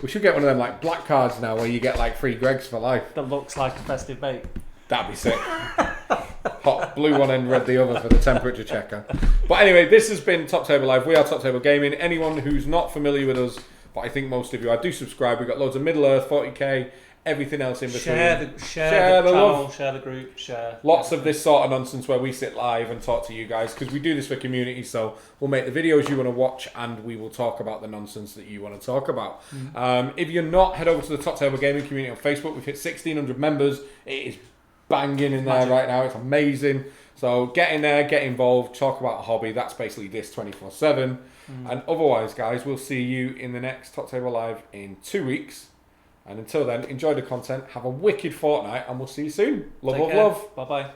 We should get one of them like black cards now where you get like free Greg's for life. That looks like a festive bake. That'd be sick. Hot blue one end, red the other for the temperature checker. But anyway, this has been Top Table Live. We are Top Table Gaming. Anyone who's not familiar with us, but I think most of you are, do subscribe. We've got loads of Middle-earth, 40k, everything else in between. Share the channel, love. Share the group, share. Lots of this sort of nonsense where we sit live and talk to you guys, because we do this for community, so we'll make the videos you want to watch and we will talk about the nonsense that you want to talk about. If you're not, head over to the Top Table Gaming community on Facebook. We've hit 1,600 members. It is banging in there right now. It's amazing. So get in there, get involved, talk about a hobby. That's basically this 24/7. And otherwise, guys, we'll see you in the next Top Table Live in 2 weeks. And until then, enjoy the content, have a wicked fortnight, and we'll see you soon. Love. Bye-bye.